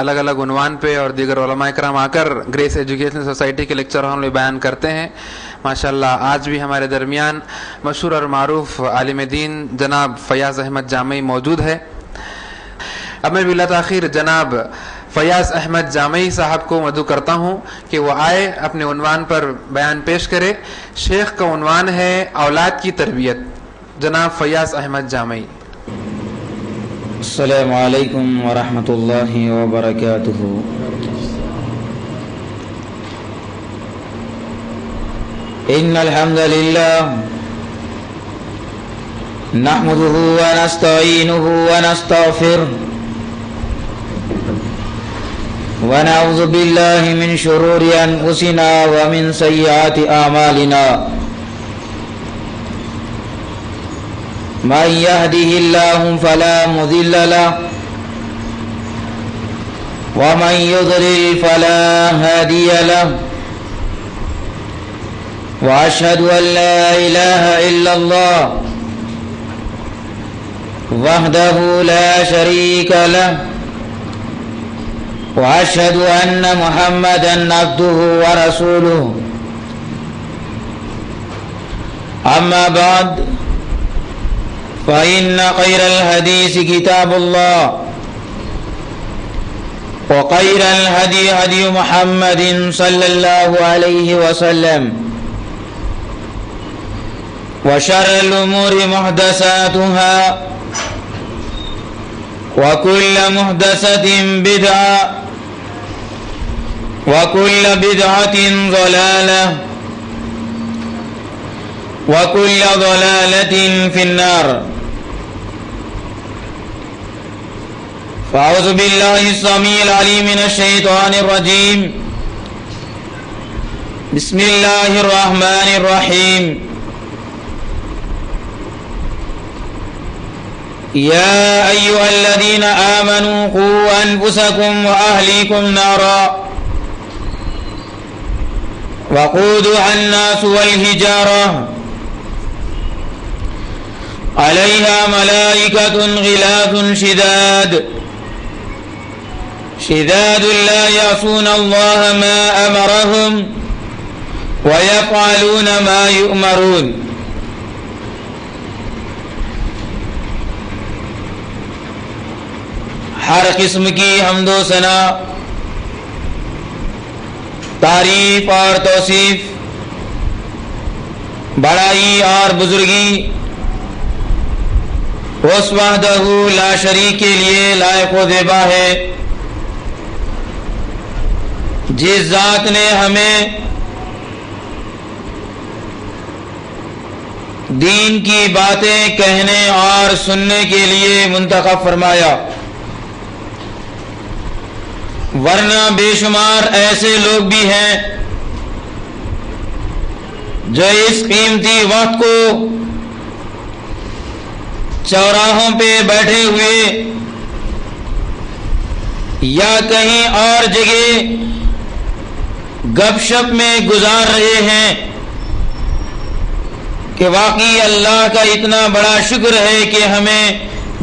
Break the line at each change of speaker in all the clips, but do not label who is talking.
الگ الگ عنوان پہ اور دیگر علماء کرام آ کر گریس ایجوکیشن سوسائٹی کے لیکچر ہم لوگ بیان کرتے ہیں. ماشاءاللہ آج بھی ہمارے درمیان مشہور اور معروف عالم دین جناب فیاض احمد جامعی موجود ہے. اب میں بلا تاخیر جناب فیاض احمد جامعی صاحب کو مدعو کرتا ہوں کہ وہ آئے اپنے عنوان پر بیان پیش کرے. شیخ کا عنوان ہے اولاد کی تربیت. جناب فیاض احمد جامعی.
السلام علیکم ورحمۃ اللہ وبرکاتہ. ان الحمد للہ نحمده ونستعینه ونستغفره ونعوذ باللہ من شرور انفسنا ومن سیئات اعمالنا. من يهده الله فلا مضل له ومن يضلل فلا هادي له وأشهد أن لا إله إلا الله وحده لا شريك له وأشهد أن محمدا عبده ورسوله. أما بعد فإن خير الحديث كتاب الله وخير الهدي هدي محمد صلى الله عليه وسلم وشر الأمور محدثاتها وكل محدثة بدعة وكل بدعة ضلالة وكل ضلالة في النار. فأعوذ بالله السميع العليم من الشيطان الرجيم. بسم الله الرحمن الرحيم. يا أيها الذين آمنوا قوا أنفسكم وأهليكم نارا وقودها الناس والحجارة عليها ملائكة غلاظ شداد لا يعصون الله ما أمرهم ويفعلون ما يؤمرون. ہر قسم کی حمد و ثنا، تعریف اور توصیف، بڑائی اور بزرگی اس وحدہ لا شریک کے لیے لائق و زیبا ہے، جس ذات نے ہمیں دین کی باتیں کہنے اور سننے کے لیے منتخب فرمایا. ورنہ بے شمار ایسے لوگ بھی ہیں جو اس قیمتی وقت کو چوراہوں پہ بیٹھے ہوئے یا کہیں اور جگہ گپ شپ میں گزار رہے ہیں کہ واقعی اللہ کا اتنا بڑا شکر ہے کہ ہمیں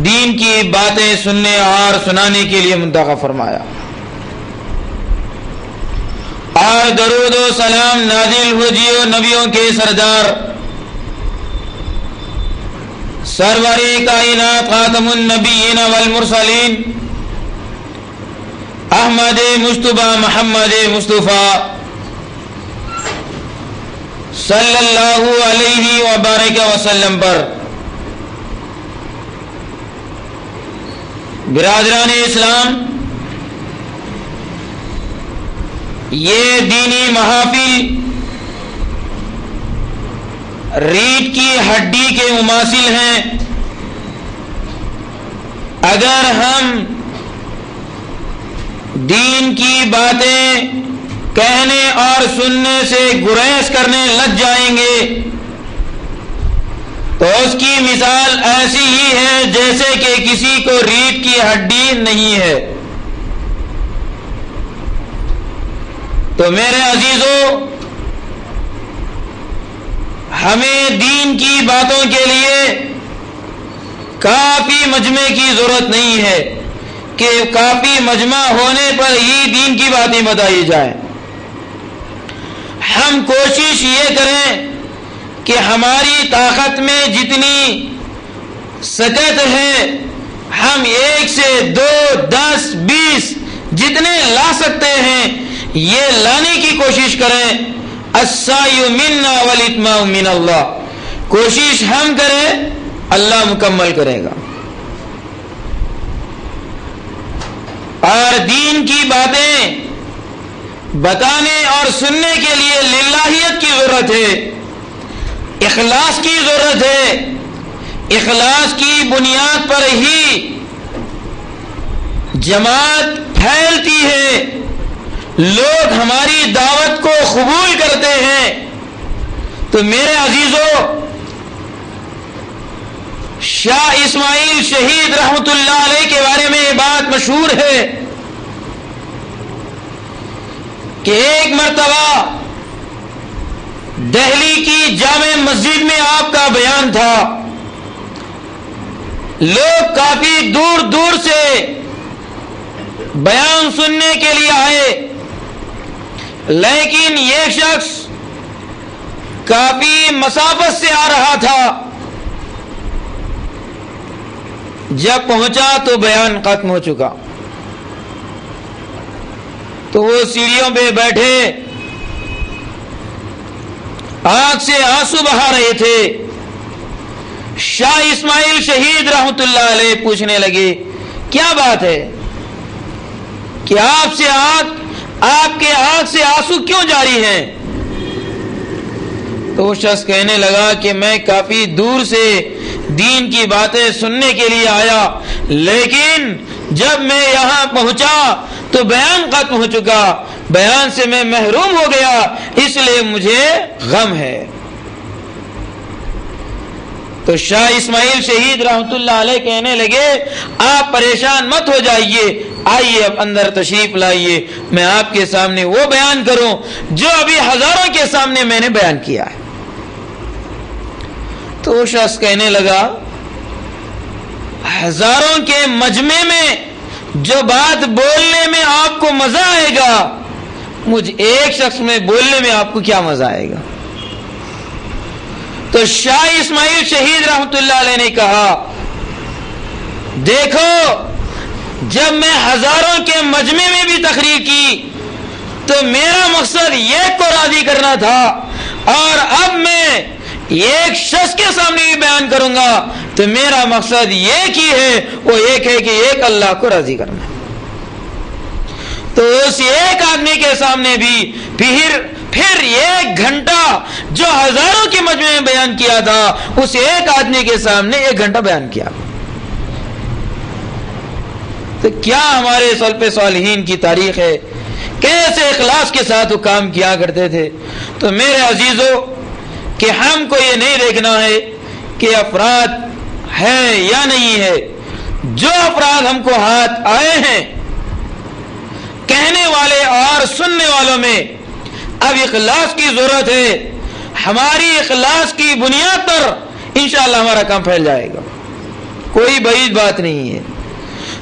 دین کی باتیں سننے اور سنانے کے لیے منتخب فرمایا. اور درود و سلام نازل ہو جیو نبیوں کے سردار سرور کائنات خاتم النبیین والمرسلین احمد مجتبی محمد مصطفیٰ صلی اللہ علیہ وبارک وسلم پر. برادران اسلام، یہ دینی محافل ریڑھ کی ہڈی کے مماثل ہیں. اگر ہم دین کی باتیں کہنے اور سننے سے گریز کرنے لگ جائیں گے تو اس کی مثال ایسی ہی ہے جیسے کہ کسی کو ریڑھ کی ہڈی نہیں ہے۔ تو میرے عزیزو، ہمیں دین کی باتوں کے لیے کافی مجمع کی ضرورت نہیں ہے کہ کافی مجمع ہونے پر ہی دین کی باتیں بتائی جائیں۔ ہم کوشش یہ کریں کہ ہماری طاقت میں جتنی سکت ہے ہم 1 سے 2 10 20 جتنے لا سکتے ہیں یہ لانے کی کوشش کریں۔ السعی منا والاتمام من اللہ، کوشش ہم کریں، اللہ مکمل کرے گا۔ اور دین کی باتیں بتانے اور سننے کے لیے للہیت کی ضرورت ہے، اخلاص کی ضرورت ہے۔ اخلاص کی بنیاد پر ہی جماعت پھیلتی ہے، لوگ ہماری دعوت کو قبول کرتے ہیں۔ تو میرے عزیزو، شاہ اسماعیل شہید رحمت اللہ علیہ کے بارے میں یہ بات مشہور ہے کہ ایک مرتبہ دہلی کی جامع مسجد میں آپ کا بیان تھا، لوگ کافی دور دور سے بیان سننے کے لیے آئے، لیکن یہ شخص کافی مسافت سے آ رہا تھا۔ جب پہنچا تو بیان ختم ہو چکا، تو وہ سیڑھیوں پہ بیٹھے آنکھ سے آنسو بہا رہے تھے۔ شاہ اسماعیل شہید رحمت اللہ علیہ پوچھنے لگے کیا بات ہے کہ آپ کے آنکھ سے آنسو کیوں جاری ہیں؟ تو وہ شخص کہنے لگا کہ میں کافی دور سے دین کی باتیں سننے کے لیے آیا، لیکن جب میں یہاں پہنچا تو بیان ختم ہو چکا، بیان سے میں محروم ہو گیا، اس لیے مجھے غم ہے۔ تو شاہ اسماعیل شہید رحمت اللہ علیہ کہنے لگے آپ پریشان مت ہو جائیے، آئیے اب اندر تشریف لائیے، میں آپ کے سامنے وہ بیان کروں جو ابھی ہزاروں کے سامنے میں نے بیان کیا ہے۔ تو وہ شخص کہنے لگا ہزاروں کے مجمع میں جو بات بولنے میں آپ کو مزہ آئے گا، مجھ ایک شخص میں بولنے میں آپ کو کیا مزہ آئے گا؟ تو شاہ اسماعیل شہید رحمت اللہ علیہ نے کہا دیکھو، جب میں ہزاروں کے مجمع میں بھی تقریر کی تو میرا مقصد ایک کو راضی کرنا تھا، اور اب میں ایک شخص کے سامنے بھی بیان کروں گا تو میرا مقصد ایک ہی ہے، وہ ایک ہے کہ ایک اللہ کو راضی کرنا۔ تو اس ایک آدمی کے سامنے بھی پھر 1 گھنٹہ جو ہزاروں کے مجمع میں بیان کیا تھا، اس ایک آدمی کے سامنے 1 گھنٹہ بیان کیا۔ تو کیا ہمارے سلف صالحین کی تاریخ ہے، کیسے اخلاص کے ساتھ وہ کام کیا کرتے تھے۔ تو میرے عزیزو، کہ ہم کو یہ نہیں دیکھنا ہے کہ افراد ہے یا نہیں ہے، جو افراد ہم کو ہاتھ آئے ہیں کہنے والے اور سننے والوں میں اب اخلاص کی ضرورت ہے۔ ہماری اخلاص کی بنیاد پر انشاءاللہ ہمارا کام پھیل جائے گا، کوئی بعید بات نہیں ہے۔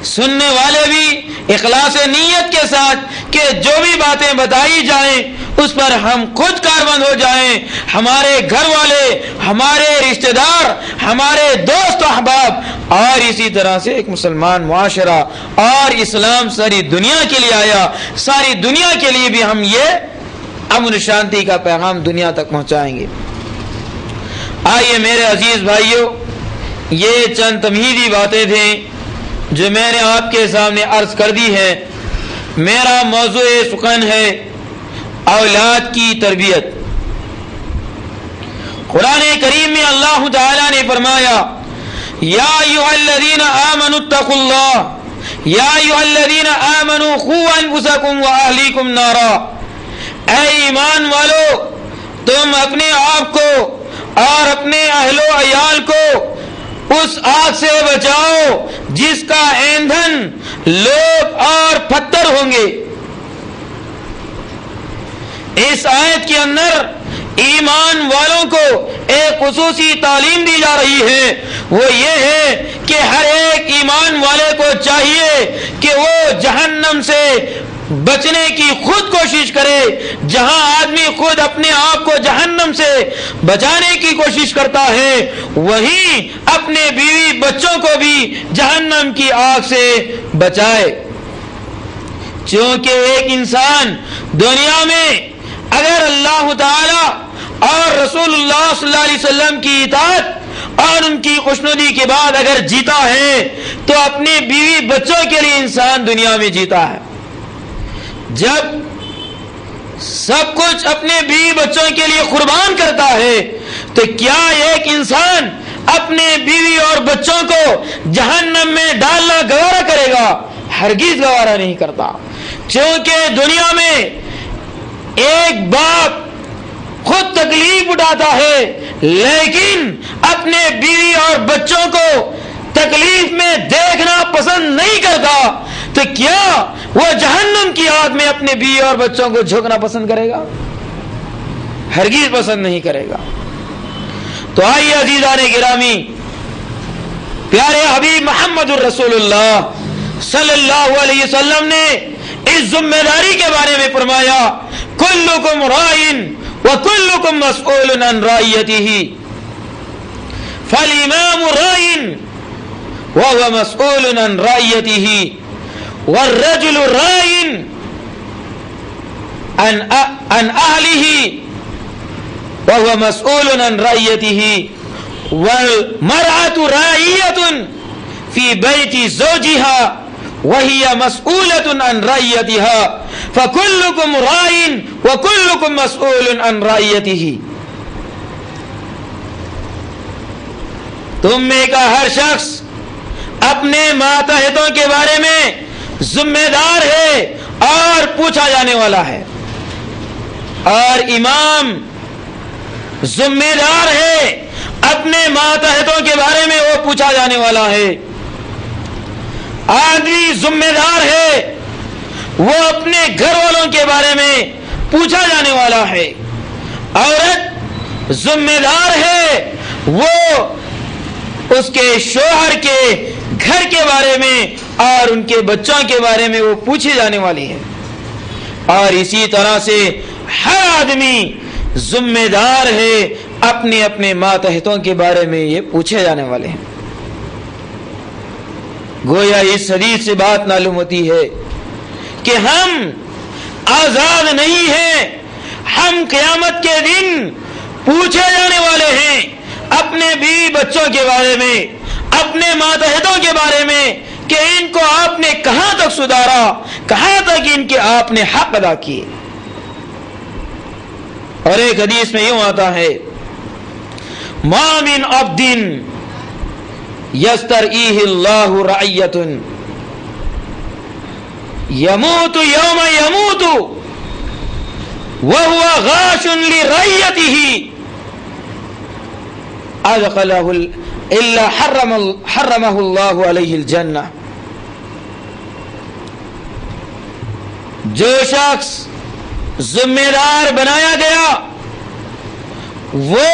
سننے والے بھی اخلاص نیت کے ساتھ کہ جو بھی باتیں بتائی جائیں اس پر ہم خود کاربند ہو جائیں، ہمارے گھر والے، ہمارے رشتہ دار، ہمارے دوست و احباب، اور اسی طرح سے ایک مسلمان معاشرہ، اور اسلام ساری دنیا کے لیے آیا، ساری دنیا کے لیے بھی ہم یہ امن شانتی کا پیغام دنیا تک پہنچائیں گے۔ آئیے میرے عزیز بھائیوں، یہ چند تمہیدی باتیں تھیں جو میں نے آپ کے سامنے عرض کر دی ہے۔ میرا موضوع سخن ہے اولاد کی تربیت۔ قرآن کریم میں اللہ تعالیٰ نے فرمایا یا ایھا الذین آمنوا اتقوا اللہ یا ایھا الذین آمنوا قوا انفسکم واہلیکم نارا، اے ایمان والو تم اپنے آپ کو اور اپنے اہل و عیال کو اس آگ سے بچاؤ جس کا ایندھن لوگ اور پتھر ہوں گے۔ اس آیت کے اندر ایمان والوں کو ایک خصوصی تعلیم دی جا رہی ہے، وہ یہ ہے کہ ہر ایک ایمان والے کو چاہیے کہ وہ جہنم سے بچنے کی خود کوشش کرے۔ جہاں آدمی خود اپنے آپ کو جہنم سے بچانے کی کوشش کرتا ہے، وہیں اپنے بیوی بچوں کو بھی جہنم کی آگ سے بچائے۔ چونکہ ایک انسان دنیا میں اگر اللہ تعالی اور رسول اللہ صلی اللہ علیہ وسلم کی اطاعت اور ان کی خوشنودی کے بعد اگر جیتا ہے تو اپنے بیوی بچوں کے لیے انسان دنیا میں جیتا ہے۔ جب سب کچھ اپنے بیوی بچوں کے لیے قربان کرتا ہے تو کیا ایک انسان اپنے بیوی اور بچوں کو جہنم میں ڈالنا گوارا کرے گا؟ ہرگز گوارا نہیں کرتا۔ چونکہ دنیا میں ایک باپ خود تکلیف اٹھاتا ہے لیکن اپنے بیوی اور بچوں کو تکلیف میں دیکھنا پسند نہیں کرتا، تو کیا وہ جہنم کی آگ میں اپنے بیوی اور بچوں کو جھونکنا پسند کرے گا؟ ہرگز پسند نہیں کرے گا۔ تو آئیے عزیزان گرامی، پیارے حبیب محمد الرسول اللہ صلی اللہ علیہ وسلم نے اس ذمہ داری کے بارے میں فرمایا، کلکم راعٍ وکلکم مسئول عن رعیتہ، فالامام راعٍ وهو مسئول عن رعیتہ، والرجل راعٍ عن اہلہ وهو مسئول عن رعیتہ، والمرأة راعیة فی بیت زوجها وهي مسئولة عن رعیتها، فکلکم راعٍ وکلکم مسئول عن رعیتہ۔ تم میں کا ہر شخص اپنے ماتحتوں کے بارے میں ذمہ دار ہے اور پوچھا جانے والا ہے، اور امام ذمہ دار ہے، اپنے ماتحتوں کے بارے میں وہ پوچھا جانے والا ہے۔ آدمی ذمہ دار ہے، وہ اپنے گھر والوں کے بارے میں پوچھا جانے والا ہے۔ عورت ذمہ دار ہے، وہ اس کے شوہر کے گھر کے بارے میں اور ان کے بچوں کے بارے میں وہ پوچھی جانے والی ہے، اور اسی طرح سے ہر آدمی ذمہ دار ہے، اپنے اپنے ماتحتوں کے بارے میں یہ پوچھے جانے والے ہیں۔ گویا اس حدیث سے بات معلوم ہوتی ہے کہ ہم آزاد نہیں ہیں، ہم قیامت کے دن پوچھے جانے والے ہیں اپنے بیوی بچوں کے بارے میں، اپنے ماتحتوں کے بارے میں، کہ ان کو آپ نے کہاں تک سدھارا، کہاں تک ان کے آپ نے حق ادا کیے۔ اور ایک حدیث میں یوں آتا ہے، ما من عبد یسترعیہ اللہ رعیۃ یموت یوم یموت وہو غاش لرعیتہ ادخلہ الا حرمہ اللہ علیہ الجنہ۔ جو شخص ذمہ دار بنایا گیا وہ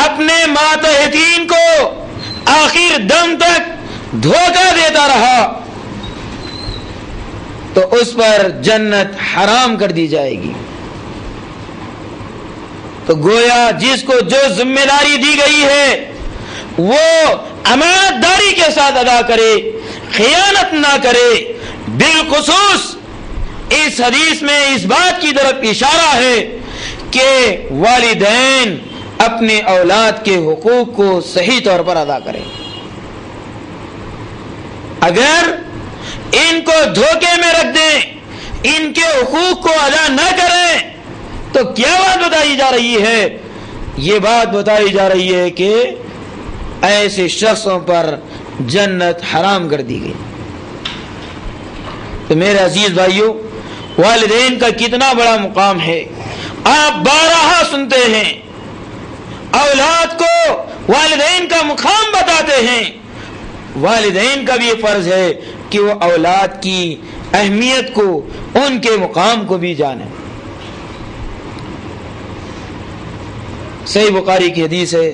اپنے ماتحتین کو آخر دم تک دھوکہ دیتا رہا تو اس پر جنت حرام کر دی جائے گی۔ تو گویا جس کو جو ذمہ داری دی گئی ہے وہ امانت داری کے ساتھ ادا کرے، خیانت نہ کرے۔ بالخصوص اس حدیث میں اس بات کی طرف اشارہ ہے کہ والدین اپنے اولاد کے حقوق کو صحیح طور پر ادا کریں۔ اگر ان کو دھوکے میں رکھ دیں، ان کے حقوق کو ادا نہ کریں، تو کیا بات بتائی جا رہی ہے؟ یہ بات بتائی جا رہی ہے کہ ایسے شخصوں پر جنت حرام کر دی گئی۔ تو میرے عزیز بھائیوں، والدین کا کتنا بڑا مقام ہے۔ آپ بارہا سنتے ہیں، اولاد کو والدین کا مقام بتاتے ہیں۔ والدین کا بھی یہ فرض ہے کہ وہ اولاد کی اہمیت کو، ان کے مقام کو بھی جانیں۔ صحیح بخاری کی حدیث ہے،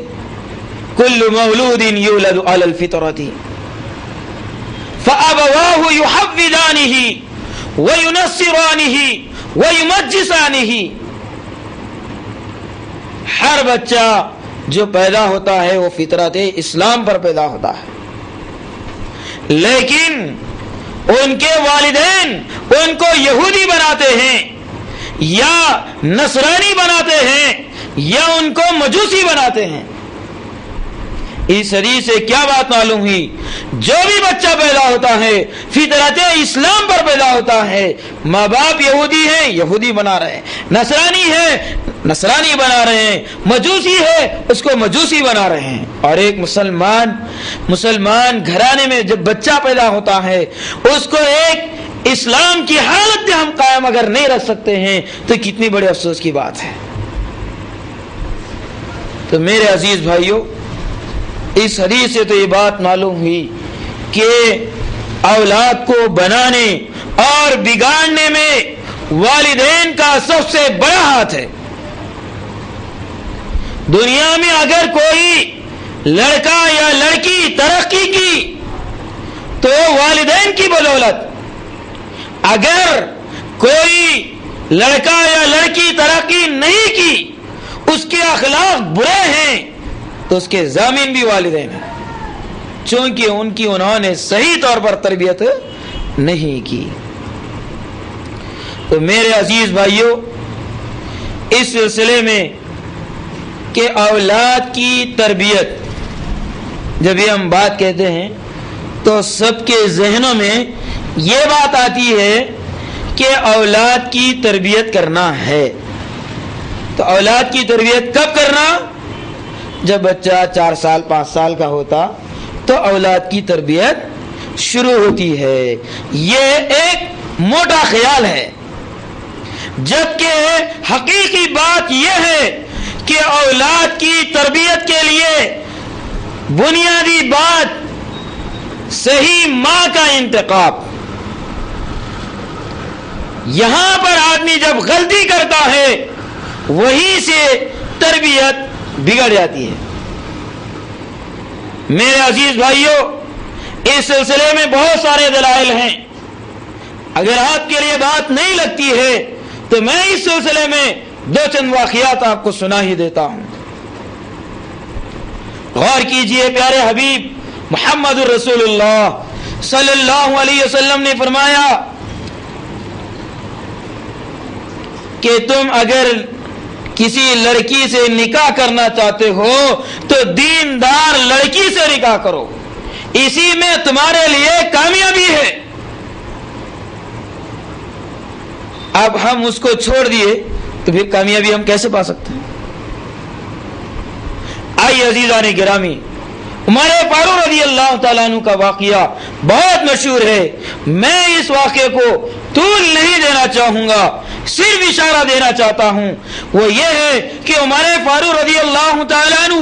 کل مولود یولد علی الفطرۃ فابواہ یحودانہ وینصرانہ ویمجسانہ۔ ہر بچہ جو پیدا ہوتا ہے وہ فطرت اسلام پر پیدا ہوتا ہے، لیکن ان کے والدین ان کو یہودی بناتے ہیں یا نصرانی بناتے ہیں یا ان کو مجوسی بناتے ہیں۔ اس حدیث سے کیا بات معلوم ہوئی؟ جو بھی بچہ پیدا ہوتا ہے فطرت اسلام پر پیدا ہوتا ہے۔ ماں باپ یہودی ہیں، یہودی بنا رہے ہیں، نصرانی ہے، نصرانی بنا رہے ہیں، مجوسی ہے، اس کو مجوسی بنا رہے ہیں۔ اور ایک مسلمان گھرانے میں جب بچہ پیدا ہوتا ہے، اس کو ایک اسلام کی حالت میں ہم قائم اگر نہیں رکھ سکتے ہیں تو کتنی بڑے افسوس کی بات ہے۔ تو میرے عزیز بھائیوں، اس حدیث سے تو یہ بات معلوم ہوئی کہ اولاد کو بنانے اور بگاڑنے میں والدین کا سب سے بڑا ہاتھ ہے۔ دنیا میں اگر کوئی لڑکا یا لڑکی ترقی کی تو والدین کی بدولت، اگر کوئی لڑکا یا لڑکی ترقی نہیں کی، اس کے اخلاق برے ہیں، تو اس کے ضامن بھی والدین ہیں، چونکہ انہوں نے صحیح طور پر تربیت نہیں کی۔ تو میرے عزیز بھائیوں، اس سلسلے میں کہ اولاد کی تربیت جب یہ ہم بات کہتے ہیں تو سب کے ذہنوں میں یہ بات آتی ہے کہ اولاد کی تربیت کرنا ہے۔ تو اولاد کی تربیت کب کرنا؟ جب بچہ 4 سال 5 سال کا ہوتا تو اولاد کی تربیت شروع ہوتی ہے۔ یہ ایک موٹا خیال ہے، جبکہ حقیقی بات یہ ہے کہ اولاد کی تربیت کے لیے بنیادی بات صحیح ماں کا انتخاب۔ یہاں پر آدمی جب غلطی کرتا ہے وہیں سے تربیت بگڑ جاتی ہے۔ میرے عزیز بھائیوں، اس سلسلے میں بہت سارے دلائل ہیں۔ اگر آپ کے لیے بات نہیں لگتی ہے تو میں اس سلسلے میں 2 چند واقعات آپ کو سنا ہی دیتا ہوں۔ غور کیجئے، پیارے حبیب محمد رسول اللہ صلی اللہ علیہ وسلم نے فرمایا کہ تم اگر کسی لڑکی سے نکاح کرنا چاہتے ہو تو دیندار لڑکی سے نکاح کرو، اسی میں تمہارے لیے کامیابی ہے۔ اب ہم اس کو چھوڑ دیے تو پھر کامیابی ہم کیسے پا سکتے ہیں؟ آئیے عزیزان گرامی، عمر فاروق رضی اللہ تعالیٰ عنہ کا واقعہ بہت مشہور ہے۔ میں اس واقعے کو طول نہیں دینا چاہوں گا، صرف اشارہ دینا چاہتا ہوں۔ وہ یہ ہے کہ عمر فاروق رضی اللہ تعالیٰ عنہ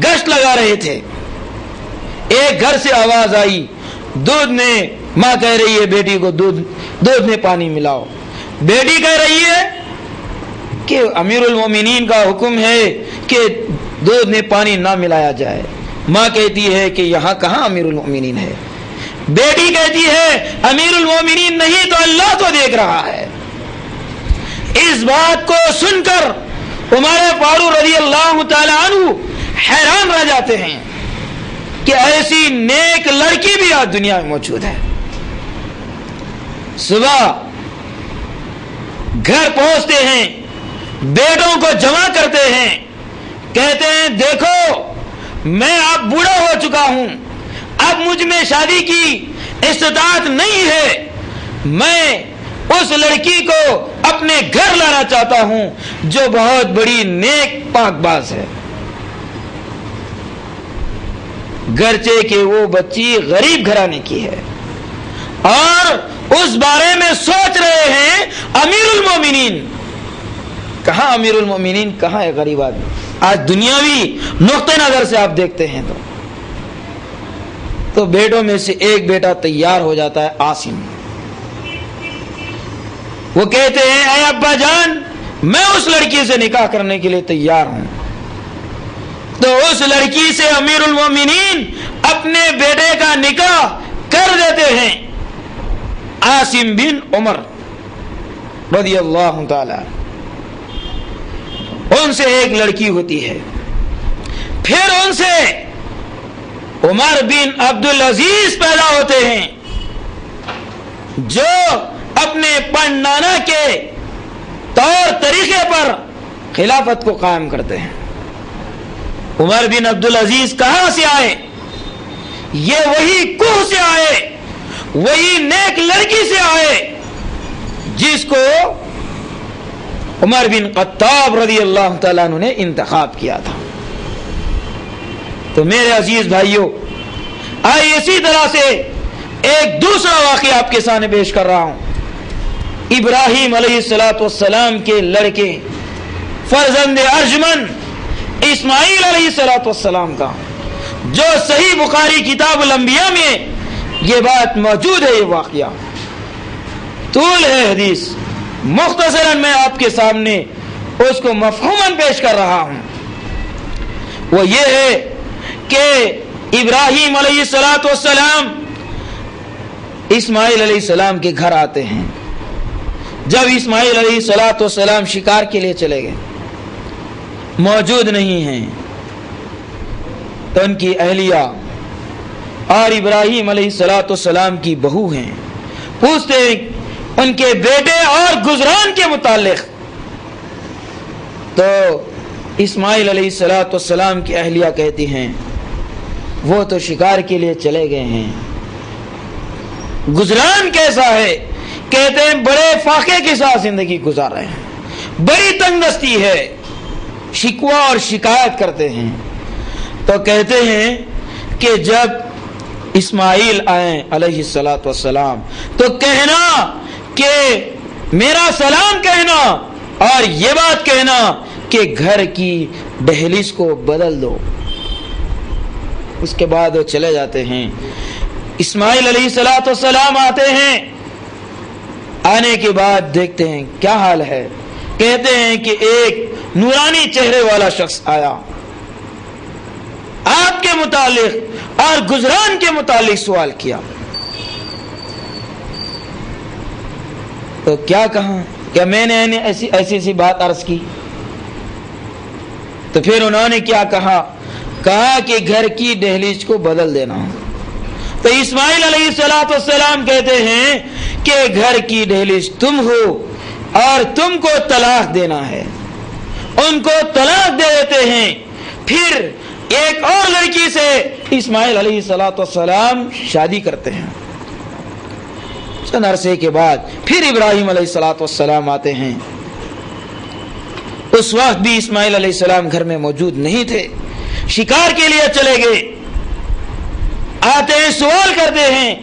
گشت لگا رہے تھے۔ ایک گھر سے آواز آئی، دودھ میں، ماں کہہ رہی ہے بیٹی کو دودھ میں پانی ملاؤ۔ بیٹی کہہ رہی ہے کہ امیر المومنین کا حکم ہے کہ دودھ میں پانی نہ ملایا جائے۔ ماں کہتی ہے کہ یہاں کہاں امیر المومنین ہے؟ بیٹی کہتی ہے امیر المومنین نہیں تو اللہ تو دیکھ رہا ہے۔ اس بات کو سن کر عمر فاروق رضی اللہ تعالی عنہ حیران رہ جاتے ہیں کہ ایسی نیک لڑکی بھی آج دنیا میں موجود ہے۔ صبح گھر پہنچتے ہیں، بیٹوں کو جمع کرتے ہیں، کہتے ہیں دیکھو میں اب بوڑھا ہو چکا ہوں، اب مجھ میں شادی کی استطاعت نہیں ہے، میں اس لڑکی کو اپنے گھر لانا چاہتا ہوں جو بہت بڑی نیک پاک باز ہے۔ گرچہ کہ وہ بچی غریب گھرانے کی ہے، اور اس بارے میں سوچ رہے ہیں امیر المومنین. کہاں امیر المومنین، کہاں ہے غریب آدمی؟ آج دنیاوی نقطہ نظر سے آپ دیکھتے ہیں تو بیٹوں میں سے ایک بیٹا تیار ہو جاتا ہے، عاصم. وہ کہتے ہیں اے ابا جان، میں اس لڑکی سے نکاح کرنے کے لیے تیار ہوں. تو اس لڑکی سے امیر المومنین اپنے بیٹے کا نکاح کر دیتے ہیں. عاصم بن عمر رضی اللہ تعالی، ان سے ایک لڑکی ہوتی ہے. پھر ان سے عمر بن عبدالعزیز پیدا ہوتے ہیں، جو اپنے پڑنانا کے طور طریقے پر خلافت کو قائم کرتے ہیں. عمر بن عبدالعزیز کہاں سے آئے؟ یہ وہی کوہ سے آئے، وہی نیک لڑکی سے آئے جس کو عمر بن خطاب رضی اللہ تعالیٰ عنہ نے انتخاب کیا تھا. تو میرے عزیز بھائیوں، آئے اسی طرح سے ایک دوسرا واقعہ آپ کے سامنے پیش کر رہا ہوں. ابراہیم علیہ السلام کے لڑکے فرزند ارجمن اسماعیل علیہ السلام کا، جو صحیح بخاری کتاب الانبیاء میں یہ بات موجود ہے. یہ واقعہ طول ہے حدیث، مختصراً میں آپ کے سامنے اس کو مفہوماً پیش کر رہا ہوں. وہ یہ ہے کہ ابراہیم علیہ السلام اسماعیل علیہ السلام کے گھر آتے ہیں. جب اسماعیل علیہ السلام شکار کے لیے چلے گئے، موجود نہیں ہیں، تو ان کی اہلیہ اور ابراہیم علیہ السلام کی بہو ہیں، پوچھتے ہیں ان کے بیٹے اور گزران کے متعلق. تو اسماعیل علیہ السلام کی اہلیہ کہتی ہیں وہ تو شکار کے لیے چلے گئے ہیں. گزران کیسا ہے؟ کہتے ہیں بڑے فاقے کے ساتھ زندگی گزار رہے ہیں، بڑی تنگ دستی ہے، شکوہ اور شکایت کرتے ہیں. تو کہتے ہیں کہ جب اسماعیل آئے علیہ السلام تو کہنا کہ میرا سلام کہنا اور یہ بات کہنا کہ گھر کی دہلیز کو بدل دو. اس کے بعد وہ چلے جاتے ہیں. اسماعیل علیہ السلام آتے ہیں، آنے کے بعد دیکھتے ہیں کیا حال ہے. کہتے ہیں کہ ایک نورانی چہرے والا شخص آیا، آپ کے متعلق اور گزران کے متعلق سوال کیا. تو کیا کہا؟ کیا میں نے ایسی بات عرض کی؟ تو پھر انہوں نے کیا کہا کہ گھر کی دہلیز کو بدل دینا. تو اسماعیل علیہ السلام کہتے ہیں کہ گھر کی دہلیز تم ہو اور تم کو طلاق دینا ہے. ان کو طلاق دے دیتے ہیں. پھر ایک اور لڑکی سے اسماعیل علیہ السلام شادی کرتے ہیں. چند عرصے کے بعد پھر ابراہیم علیہ السلام آتے ہیں. اس وقت بھی اسماعیل علیہ السلام گھر میں موجود نہیں تھے، شکار کے لیے چلے گئے. آتے ہیں، سوال کرتے ہیں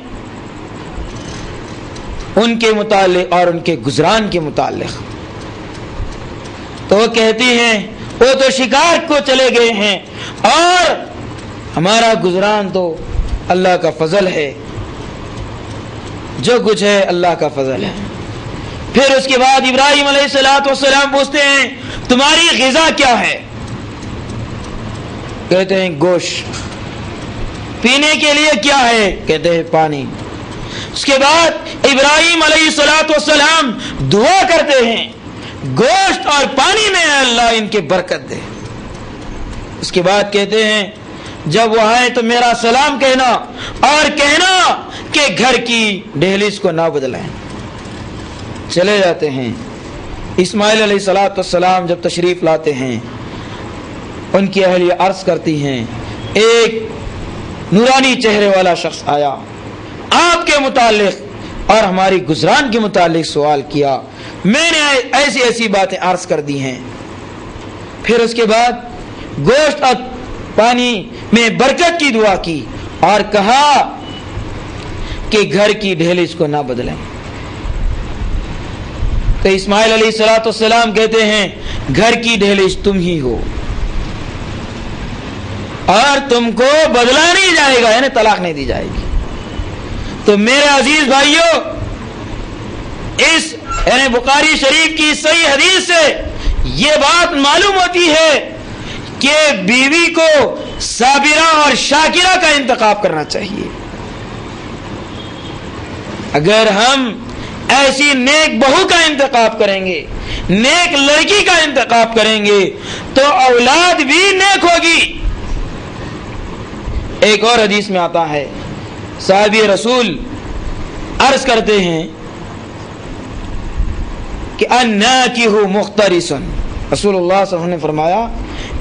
ان کے متعلق اور ان کے گزران کے متعلق. تو وہ کہتی ہیں وہ تو شکار کو چلے گئے ہیں اور ہمارا گزران تو اللہ کا فضل ہے، جو کچھ ہے اللہ کا فضل ہے. پھر اس کے بعد ابراہیم علیہ السلام پوچھتے ہیں تمہاری غذا کیا ہے؟ کہتے ہیں گوشت. پینے کے لیے کیا ہے؟ کہتے ہیں پانی. اس کے بعد ابراہیم علیہ السلام دعا کرتے ہیں گوشت اور پانی میں اللہ ان کے برکت دے. اس کے بعد کہتے ہیں جب وہ آئے تو میرا سلام کہنا اور کہنا کہ گھر کی دہلیز کو نہ بدلیں. چلے جاتے ہیں. اسماعیل علیہ السلام جب تشریف لاتے ہیں، ان کی اہلیہ عرض کرتی ہیں ایک نورانی چہرے والا شخص آیا، آپ کے متعلق اور ہماری گزران کے متعلق سوال کیا، میں نے ایسی ایسی باتیں عرض کر دی ہیں. پھر اس کے بعد گوشت اور پانی میں برکت کی دعا کی اور کہا کہ گھر کی ڈھیلش کو نہ بدلیں. تو اسماعیل علیہ الصلوۃ والسلام کہتے ہیں گھر کی ڈھیلش تم ہی ہو اور تم کو بدلا نہیں جائے گا، یعنی طلاق نہیں دی جائے گی. تو میرے عزیز بھائیوں، اس یعنی بخاری شریف کی صحیح حدیث سے یہ بات معلوم ہوتی ہے کہ بیوی کو صابرہ اور شاکرہ کا انتخاب کرنا چاہیے. اگر ہم ایسی نیک بہو کا انتخاب کریں گے، نیک لڑکی کا انتخاب کریں گے، تو اولاد بھی نیک ہوگی. ایک اور حدیث میں آتا ہے، صحابی رسول عرض کرتے ہیں کہ الناکح مخترس، رسول اللہ صلی اللہ علیہ وسلم نے فرمایا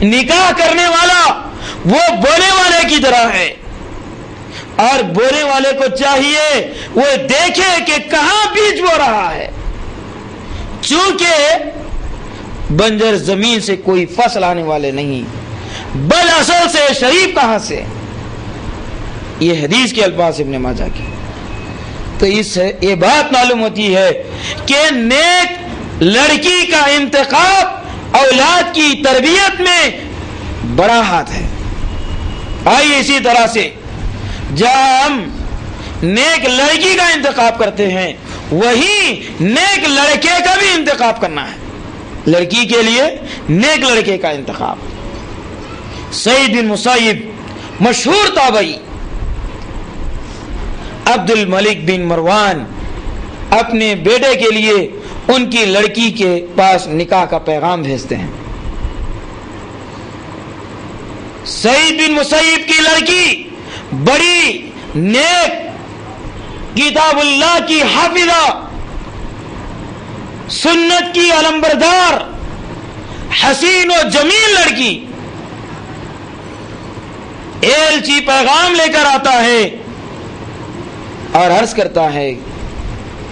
نکاح کرنے والا وہ بونے والے کی طرح ہے، اور بونے والے کو چاہیے وہ دیکھے کہ کہاں بیج بو رہا ہے، چونکہ بنجر زمین سے کوئی فصل آنے والے نہیں، بل اصل سے شریف کہاں سے. یہ حدیث کے الفاظ ابن ماجہ کی. تو اس سے یہ بات معلوم ہوتی ہے کہ نیک لڑکی کا انتخاب اولاد کی تربیت میں بڑا ہاتھ ہے. آئیے اسی طرح سے جہاں ہم نیک لڑکی کا انتخاب کرتے ہیں، وہی نیک لڑکے کا بھی انتخاب کرنا ہے. لڑکی کے لیے نیک لڑکے کا انتخاب. سعید بن مسیب مشہور تابعی، عبد الملک بن مروان اپنے بیٹے کے لیے ان کی لڑکی کے پاس نکاح کا پیغام بھیجتے ہیں. سعید بن مسیب کی لڑکی بڑی نیک، کتاب اللہ کی حافظہ، سنت کی علمبردار، حسین و جمیل لڑکی. ایلچی پیغام لے کر آتا ہے اور عرض کرتا ہے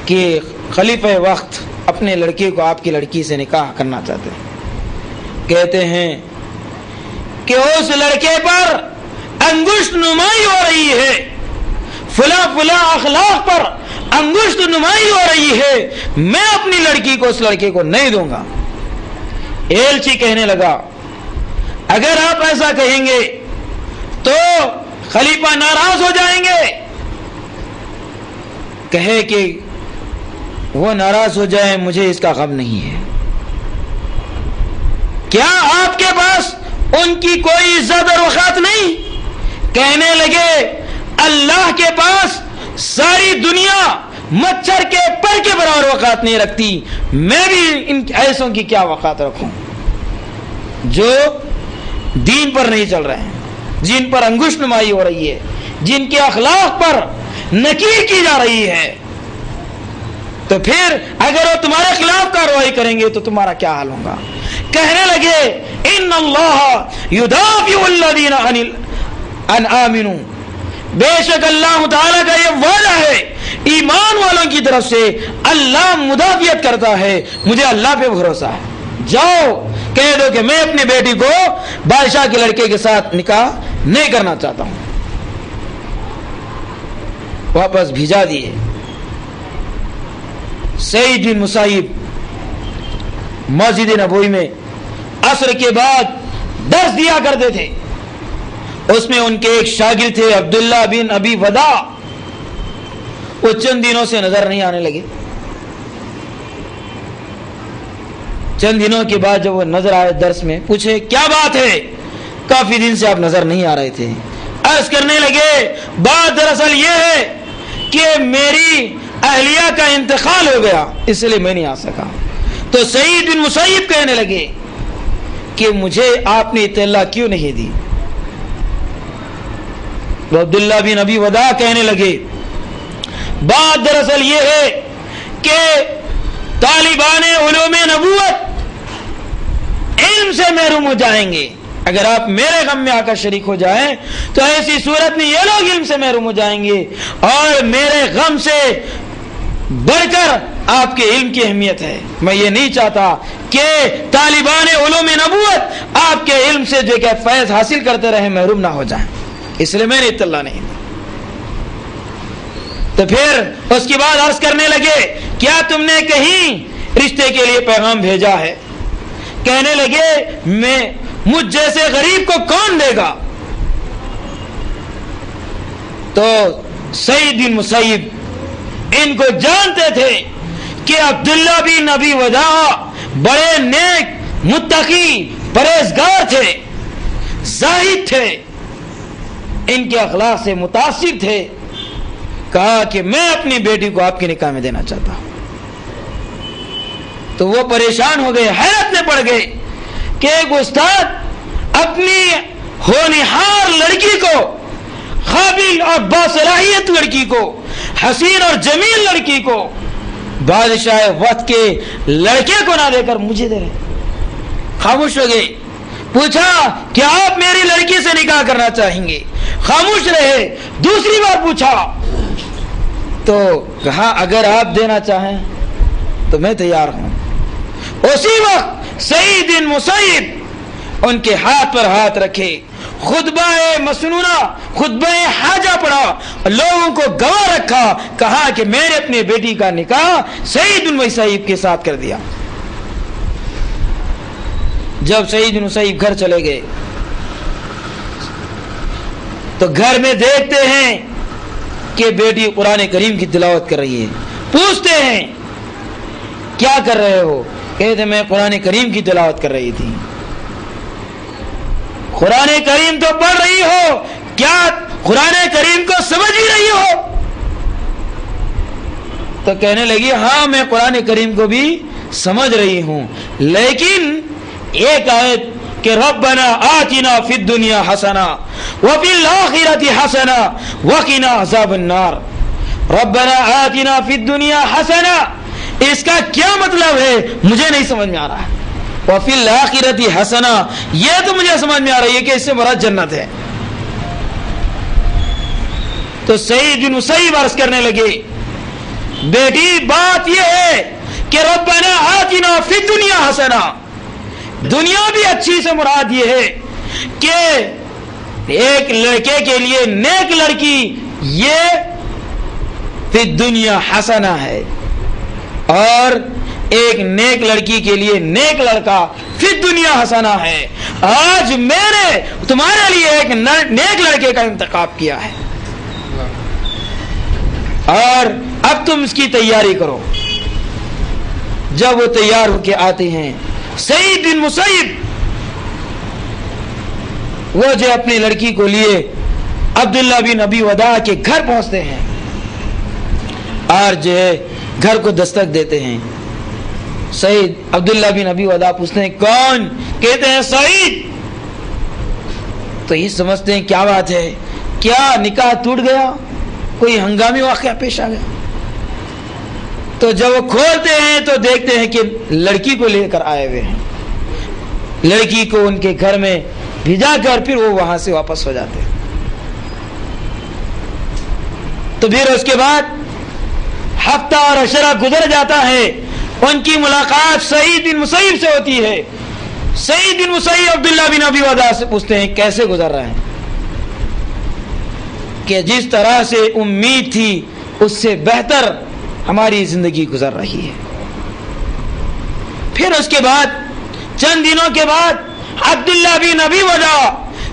کہ خلیفہ وقت اپنے لڑکے کو آپ کی لڑکی سے نکاح کرنا چاہتے ہیں. کہتے ہیں کہ اس لڑکے پر انگشت نمائی ہو رہی ہے، فلاں فلاں اخلاق پر انگشت نمائی ہو رہی ہے، میں اپنی لڑکی کو اس لڑکے کو نہیں دوں گا. ایلچی کہنے لگا اگر آپ ایسا کہیں گے تو خلیفہ ناراض ہو جائیں گے. کہے کہ وہ ناراض ہو جائے، مجھے اس کا غم نہیں ہے. کیا آپ کے پاس ان کی کوئی عزت اور وقار نہیں؟ کہنے لگے اللہ کے پاس ساری دنیا مچھر کے پر کے برابر وقار نہیں رکھتی، میں بھی ان ایسوں کی کیا وقار رکھوں جو دین پر نہیں چل رہے ہیں، جن پر انگشت نمائی ہو رہی ہے، جن کے اخلاق پر نکیر کی جا رہی ہے. تو پھر اگر وہ تمہارے خلاف کارروائی کریں گے تو تمہارا کیا حال ہوگا؟ کہنے لگے ان اللہ یدافع الذین ان آمنوا، بے شک اللہ تعالیٰ کا یہ وعدہ ہے ایمان والوں کی طرف سے اللہ مدافعت کرتا ہے، مجھے اللہ پہ بھروسہ ہے. جاؤ کہہ دو کہ میں اپنی بیٹی کو بادشاہ کے لڑکے کے ساتھ نکاح نہیں کرنا چاہتا ہوں. واپس بھیجا دیے. سعید بن مسیب مسجد نبوی میں عصر کے بعد درس دیا کرتے تھے. اس میں ان کے ایک شاگرد تھے عبداللہ بن ابی ودا، وہ چند دنوں سے نظر نہیں آنے لگے. چند دنوں کے بعد جب وہ نظر آئے درس میں، پوچھے کیا بات ہے، کافی دن سے آپ نظر نہیں آ رہے تھے. عرض کرنے لگے بات دراصل یہ ہے کہ میری اہلیہ کا انتقال ہو گیا، اس لیے میں نہیں آ سکا. تو سعید بن مسیب کہنے لگے کہ مجھے آپ نے اطلاع کیوں نہیں دی؟ تو عبداللہ بن ابی ودا کہنے لگے بات دراصل یہ ہے کہ طالبان علوم نبوت علم سے محروم ہو جائیں گے. اگر آپ میرے غم میں آ کر شریک ہو جائیں تو ایسی صورت میں یہ لوگ علم سے محروم ہو جائیں گے اور میرے غم سے بڑھ کر آپ کے علم کی اہمیت ہے. میں یہ نہیں چاہتا کہ طالبان علوم نبوت آپ کے علم سے جو کہ فیض حاصل کرتے رہے محروم نہ ہو جائیں، اس لیے میں نے اطلاع نہیں دی. تو پھر اس کے بعد عرض کرنے لگے کیا تم نے کہیں رشتے کے لیے پیغام بھیجا ہے؟ کہنے لگے مجھ جیسے غریب کو کون دے گا؟ تو سعید بن مسیب ان کو جانتے تھے کہ عبداللہ بن ابی وداع بڑے نیک متقی پرہیزگار تھے، زاہد تھے، ان کے اخلاق سے متاثر تھے. کہا کہ میں اپنی بیٹی کو آپ کے نکاح میں دینا چاہتا ہوں. تو وہ پریشان ہو گئے، حیرت میں پڑ گئے کہ ایک استاد اپنی ہونہار لڑکی کو، قابل اور باصلاحیت لڑکی کو، حسین اور جمیل لڑکی کو، بادشاہ وقت کے لڑکے کو نہ دے کر مجھے دے رہے. خاموش ہو گئے. پوچھا کہ آپ میری لڑکی سے نکاح کرنا چاہیں گے؟ خاموش رہے. دوسری بار پوچھا تو کہا اگر آپ دینا چاہیں تو میں تیار ہوں. اسی وقت سعید بن مسیب ان کے ہاتھ پر ہاتھ رکھے، خطبہ مسنونہ، خطبہ حاجہ پڑھا، لوگوں کو گواہ رکھا، کہا کہ میں نے اپنی بیٹی کا نکاح سعید بن مسیب کے ساتھ کر دیا. جب سعید بن مسیب گھر چلے گئے تو گھر میں دیکھتے ہیں کہ بیٹی قرآن کریم کی تلاوت کر رہی ہے. پوچھتے ہیں کیا کر رہے ہو؟ کہتے میں قرآن کریم کی تلاوت کر رہی تھی. قرآن کریم تو پڑھ رہی ہو، کیا قرآن کریم کو سمجھ ہی رہی ہو؟ تو کہنے لگی ہاں میں قرآن کریم کو بھی سمجھ رہی ہوں، لیکن ایک آیت کہ ربنا آتنا فی الدنیا حسنہ وفی الآخرۃ حسنہ وقنا عذاب النار. ربنا آتنا فی الدنیا حسنہ، اس کا کیا مطلب ہے مجھے نہیں سمجھ میں آ رہا ہے. وفی الآخرۃ حسنہ، یہ تو مجھے سمجھ میں آ رہی ہے کہ اس سے مراد جنت ہے. تو سعید بن مسیب عرض کرنے لگے بیٹی بات یہ ہے کہ ربنا آتنا فی الدنیا حسنہ، دنیا بھی اچھی سے مراد یہ ہے کہ ایک لڑکے کے لیے نیک لڑکی یہ فی دنیا حسنہ ہے، اور ایک نیک لڑکی کے لیے نیک لڑکا فی دنیا حسنہ ہے. آج میں نے تمہارے لیے ایک نیک لڑکے کا انتخاب کیا ہے اور اب تم اس کی تیاری کرو. جب وہ تیار ہو کے آتے ہیں سعید بن مسیب وہ جو اپنی لڑکی کو لیے عبداللہ بن ابی وداع کے گھر پہنچتے ہیں اور جو ہے گھر کو دستک دیتے ہیں. سعید عبداللہ بن ابی وداع پوچھتے ہیں کون؟ کہتے ہیں سعید. تو یہ سمجھتے ہیں کیا بات ہے، کیا نکاح ٹوٹ گیا، کوئی ہنگامی واقعہ پیش آ گیا. تو جب وہ کھولتے ہیں تو دیکھتے ہیں کہ لڑکی کو لے کر آئے ہوئے ہیں. لڑکی کو ان کے گھر میں بھیجا کر پھر وہ وہاں سے واپس ہو جاتے ہیں. تو پھر اس کے بعد ہفتہ اور عشرہ گزر جاتا ہے، ان کی ملاقات سعید بن مسیب سے ہوتی ہے. سعید بن مسیب عبداللہ بن ابی وداع سے پوچھتے ہیں کیسے گزر رہے ہیں؟ کہ جس طرح سے امید تھی اس سے بہتر ہماری زندگی گزر رہی ہے. پھر اس کے بعد چند دنوں کے بعد عبداللہ بن ابی وداع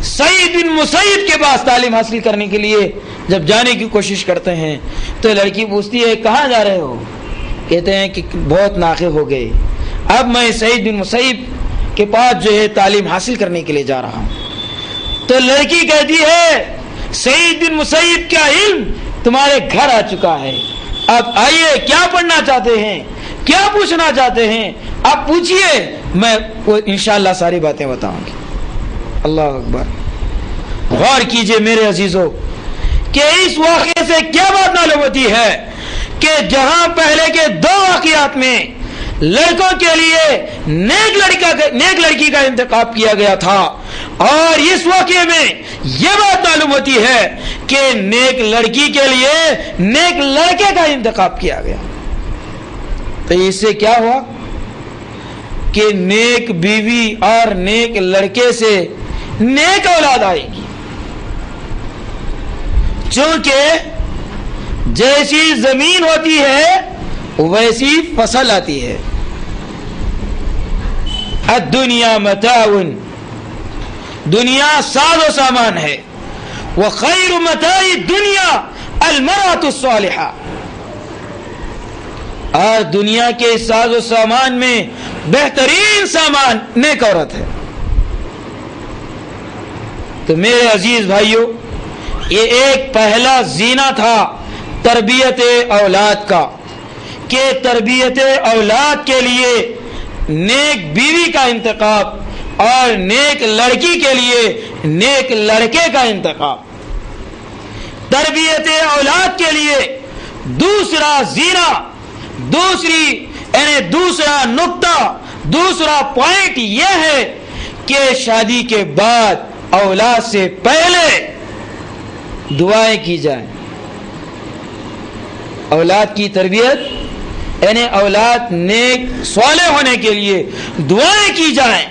سعید بن مسیب کے پاس تعلیم حاصل کرنے کے لیے جب جانے کی کوشش کرتے ہیں تو لڑکی پوچھتی ہے کہاں جا رہے ہو؟ کہتے ہیں کہ بہت ناقص ہو گئے، اب میں سعید بن مسیب کے پاس جو ہے تعلیم حاصل کرنے کے لیے جا رہا ہوں. تو لڑکی کہتی ہے سعید بن مسیب کا علم تمہارے گھر آ چکا ہے، اب آئیے کیا پڑھنا چاہتے ہیں، کیا پوچھنا چاہتے ہیں، آپ پوچھئے، میں انشاءاللہ ساری باتیں بتاؤں گی. اللہ اکبر. غور کیجئے میرے عزیزو کہ اس واقعے سے کیا بات معلوم ہوتی ہے کہ جہاں پہلے کے دو واقعات میں لڑکوں کے لیے نیک لڑکی کا انتخاب کیا گیا تھا، اور اس واقعے میں یہ بات معلوم ہوتی ہے کہ نیک لڑکی کے لیے نیک لڑکے کا انتخاب کیا گیا. تو اس سے کیا ہوا کہ نیک بیوی اور نیک لڑکے سے نیک اولاد آئے گی، چونکہ جیسی زمین ہوتی ہے ویسی فصل آتی ہے۔ الدنیا متاع، دنیا ساز و سامان ہے، وخیر متاع الدنیا المرأة الصالحہ، اور دنیا کے ساز و سامان میں بہترین سامان نیک عورت ہے۔ تو میرے عزیز بھائیوں، یہ ایک پہلا زینہ تھا تربیت اولاد کا، کہ تربیت اولاد کے لیے نیک بیوی کا انتخاب اور نیک لڑکی کے لیے نیک لڑکے کا انتخاب۔ تربیت اولاد کے لیے دوسرا زینہ، دوسرا نقطہ، دوسرا پوائنٹ یہ ہے کہ شادی کے بعد اولاد سے پہلے دعائیں کی جائیں۔ اولاد کی تربیت یعنی اولاد نیک صالح ہونے کے لیے دعائیں کی جائیں۔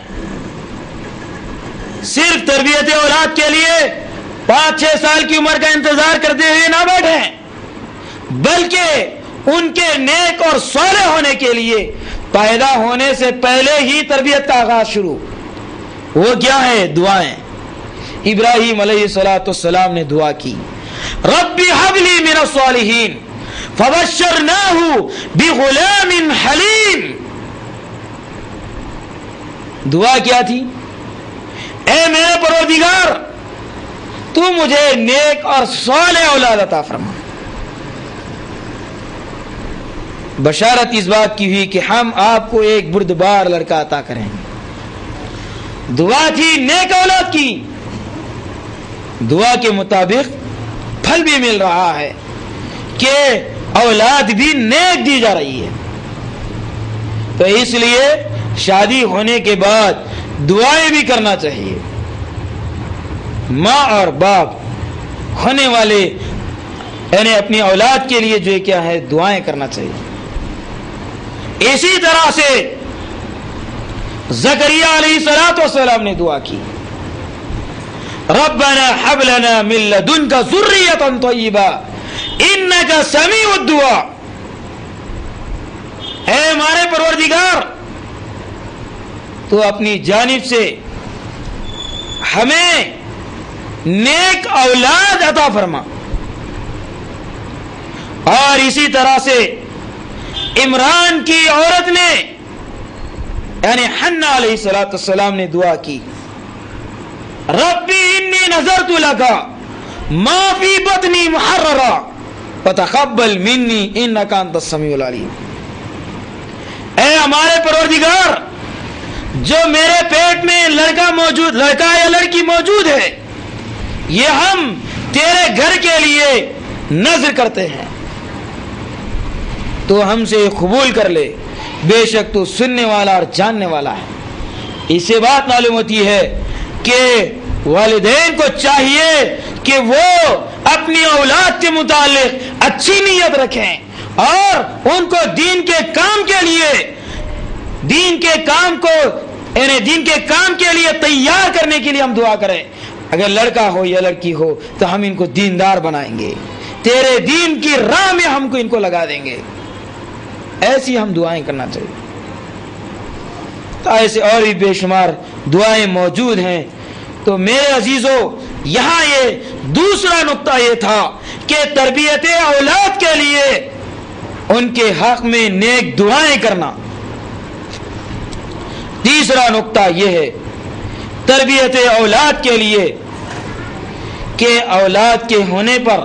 صرف تربیت اولاد کے لیے 5-6 سال کی عمر کا انتظار کرتے ہوئے نہ بیٹھیں، بلکہ ان کے نیک اور صالح ہونے کے لیے پیدا ہونے سے پہلے ہی تربیت کا آغاز شروع۔ وہ کیا ہے؟ دعائیں۔ ابراہیم علیہ السلام نے دعا کی، رب هب لي من الصالحین فبشرناه بغلام حلیم۔ دعا کیا تھی؟ اے میرے پروردگار، تو مجھے نیک اور صالح اولاد عطا فرما۔ بشارت اس بات کی ہوئی کہ ہم آپ کو ایک بردبار لڑکا عطا کریں گے۔ دعا تھی نیک اولاد کی، دعا کے مطابق پھل بھی مل رہا ہے کہ اولاد بھی نیک دی جا رہی ہے۔ تو اس لیے شادی ہونے کے بعد دعائیں بھی کرنا چاہیے۔ ماں اور باپ ہونے والے یعنی اپنی اولاد کے لیے جو کیا ہے دعائیں کرنا چاہیے۔ اسی طرح سے زکریا علیہ السلام نے دعا کی، ربنا هب لنا من لدنك ذرية طيبة انك سميع الدعاء۔ اے ہمارے پروردگار، تو اپنی جانب سے ہمیں نیک اولاد عطا فرما۔ اور اسی طرح سے عمران کی عورت نے یعنی حنا علیہ السلام نے دعا کی، ربی انی نذرت لک ما فی بطنی محررا فتقبل منی انک انت السمیع العلیم۔ اے ہمارے پروردگار، جو میرے پیٹ میں لڑکا یا لڑکی موجود ہے، یہ ہم تیرے گھر کے لیے نذر کرتے ہیں، تو ہم سے قبول کر لے، بے شک تو سننے والا اور جاننے والا ہے۔ اس سے بات معلوم ہوتی ہے کہ والدین کو چاہیے کہ وہ اپنی اولاد کے متعلق اچھی نیت رکھیں اور ان کو دین کے کام کے لیے دین کے کام کے لیے تیار کرنے کے لیے ہم دعا کریں۔ اگر لڑکا ہو یا لڑکی ہو تو ہم ان کو دیندار بنائیں گے، تیرے دین کی راہ میں ہم کو ان کو لگا دیں گے۔ ایسی ہم دعائیں کرنا چاہیے۔ تو ایسے اور بھی بے شمار دعائیں موجود ہیں۔ تو میرے عزیزو، یہاں یہ دوسرا نقطہ یہ تھا کہ تربیت اولاد کے لیے ان کے حق میں نیک دعائیں کرنا۔ تیسرا نقطہ یہ ہے تربیت اولاد کے لیے کہ اولاد کے ہونے پر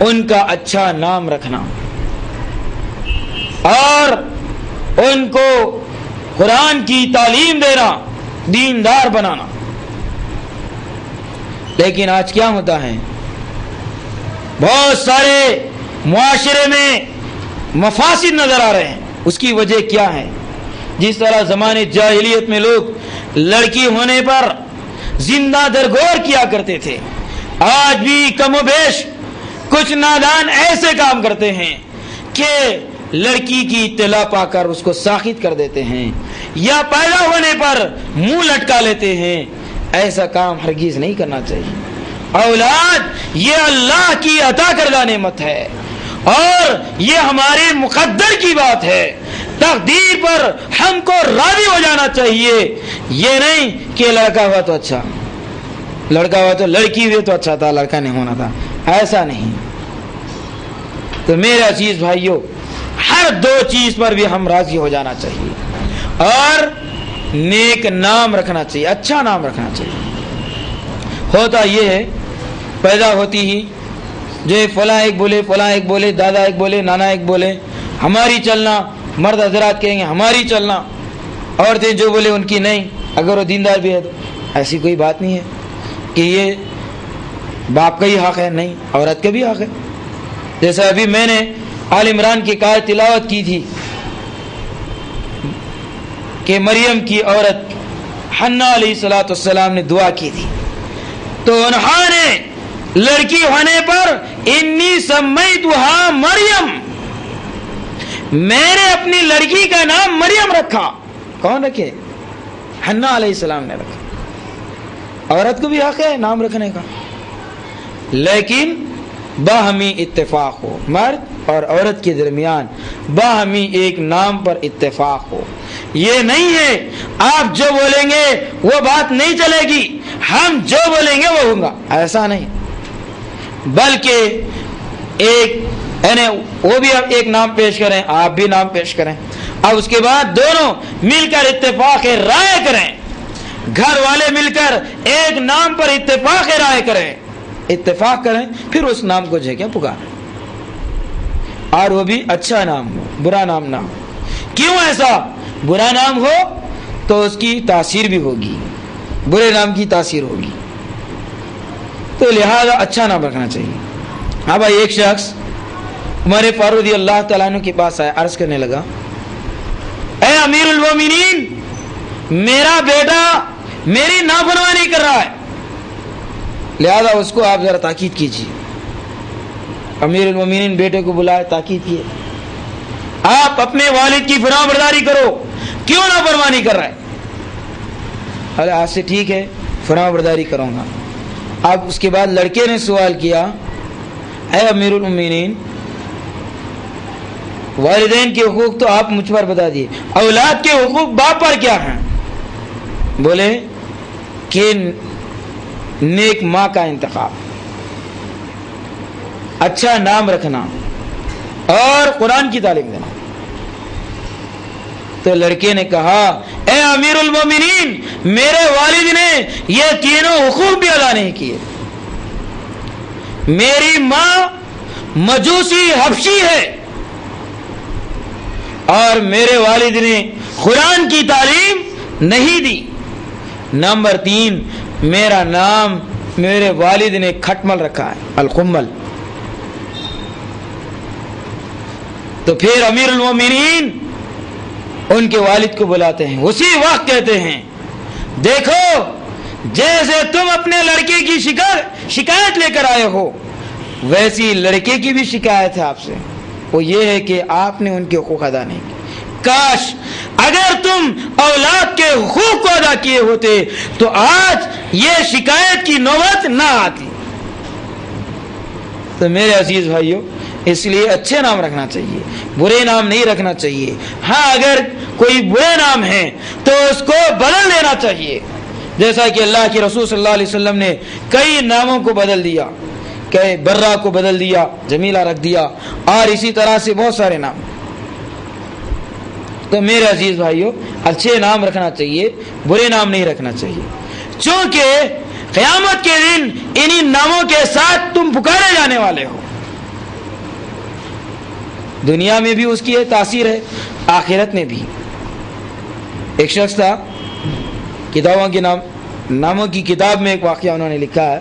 ان کا اچھا نام رکھنا اور ان کو قرآن کی تعلیم دینا، دیندار بنانا۔ لیکن آج کیا ہوتا ہے، بہت سارے معاشرے میں مفاسد نظر آ رہے ہیں۔ اس کی وجہ کیا ہے؟ جس طرح زمانے جاہلیت میں لوگ لڑکی ہونے پر زندہ درگور کیا کرتے تھے، آج بھی کم و بیش کچھ نادان ایسے کام کرتے ہیں کہ لڑکی کی اطلاع پا کر اس کو ساخط کر دیتے ہیں یا پیدا ہونے پر منہ لٹکا لیتے ہیں. ایسا کام ہرگز نہیں کرنا چاہیے. اولاد یہ اللہ کی عطا کردہ نعمت ہے اور یہ ہمارے مقدر کی بات ہے. تقدیر پر ہم کو راضی ہو جانا چاہیے. یہ نہیں کہ لڑکا ہوا تو اچھا, لڑکا ہوا تو لڑکی ہوئی تو اچھا تھا, لڑکا نہیں ہونا تھا, ایسا نہیں. تو میرے عزیز بھائیوں, ہر دو چیز پر بھی ہم راضی ہو جانا چاہیے اور نیک نام رکھنا چاہیے, اچھا نام رکھنا چاہیے. ہوتا یہ ہے پیدا ہوتی ہی جو فلاں ایک بولے, فلاں ایک بولے, دادا ایک بولے, نانا ایک بولے, ہماری چلنا, مرد حضرات کہیں گے ہماری چلنا, عورتیں جو بولے ان کی نہیں, اگر وہ دیندار بھی ہے تو. ایسی کوئی بات نہیں ہے کہ یہ باپ کا ہی حق ہے, نہیں, عورت کا بھی حق ہے. جیسا ابھی میں نے آل عمران کی آیت تلاوت کی تھی کہ مریم کی عورت حنا علیہ الصلوۃ والسلام نے دعا کی تھی, تو انہوں نے لڑکی ہونے پر انی سمیتھا مریم, میں نے اپنی لڑکی کا نام مریم رکھا. کون رکھے؟ حنا علیہ السلام نے رکھا. عورت کو بھی حق ہے نام رکھنے کا, لیکن باہمی اتفاق ہو, مرد اور عورت کے درمیان باہمی ایک نام پر اتفاق ہو. یہ نہیں ہے آپ جو بولیں گے وہ بات نہیں چلے گی, ہم جو بولیں گے وہ ہوگا, ایسا نہیں. بلکہ ایک یعنی وہ بھی ایک نام پیش کریں, آپ بھی نام پیش کریں, اب اس کے بعد دونوں مل کر اتفاق رائے کریں, گھر والے مل کر ایک نام پر اتفاق رائے کریں, اتفاق کریں, پھر اس نام کو جو کیا پکاریں, اور وہ بھی اچھا نام ہو, برا نام نہ ہو. کیوں ایسا؟ برا نام ہو تو اس کی تاثیر بھی ہوگی, برے نام کی تاثیر ہوگی, تو لہذا اچھا نام رکھنا چاہیے. ہاں بھائی, ایک شخص عمر فاروق رضی اللہ تعالیٰ عنہ کے پاس آیا, عرض کرنے لگا, اے امیر المومنین, میرا بیٹا میری نافرمانی کر رہا ہے, لہذا اس کو آپ ذرا تاکید کیجیے. امیر المومنین بیٹے کو بلائے, تاکید کیے, آپ اپنے والد کی فرمانبرداری کرو, کیوں نافرمانی کر رہا ہے؟ ارے آج سے ٹھیک ہے, فرمانبرداری کروں گا. اب اس کے بعد لڑکے نے سوال کیا, اے امیر المومنین, والدین کے حقوق تو آپ مجھ پر بتا دیے, اولاد کے حقوق باپ پر کیا ہیں؟ بولے کہ نیک ماں کا انتخاب, اچھا نام رکھنا اور قرآن کی تعلیم دینا. تو لڑکے نے کہا, اے امیر المومنین, میرے والد نے یہ تینوں حقوق بھی ادا نہیں کیے. میری ماں مجوسی حبشی ہے اور میرے والد نے قرآن کی تعلیم نہیں دی. نمبر 3, میرا نام میرے والد نے کھٹمل رکھا ہے, القمل. تو پھر امیر المومنین ان کے والد کو بلاتے ہیں, اسی وقت کہتے ہیں, دیکھو جیسے تم اپنے لڑکے کی شکایت لے کر آئے ہو, ویسی لڑکے کی بھی شکایت ہے آپ سے, وہ یہ ہے کہ آپ نے ان کے حقوق ادا نہیں کیے. کاش اگر تم اولاد کے حقوق کو ادا کیے ہوتے تو آج یہ شکایت کی نوبت نہ آتی. تو میرے عزیز بھائیوں, اس لیے اچھے نام رکھنا چاہیے, برے نام نہیں رکھنا چاہیے. ہاں اگر کوئی برے نام ہے تو اس کو بدل دینا چاہیے, جیسا کہ اللہ کے رسول صلی اللہ علیہ وسلم نے کئی ناموں کو بدل دیا, کہ برہ کو بدل دیا, جمیلہ رکھ دیا, اور اسی طرح سے بہت سارے نام. تو میرے عزیز بھائیوں, اچھے نام رکھنا چاہیے, برے نام نہیں رکھنا چاہیے, چونکہ قیامت کے دن انہی ناموں کے ساتھ تم پکارے جانے والے ہو. دنیا میں بھی اس کی تاثیر ہے, آخرت میں بھی. ایک شخص تھا, کتابوں کے ناموں کی کتاب میں ایک واقعہ انہوں نے لکھا ہے,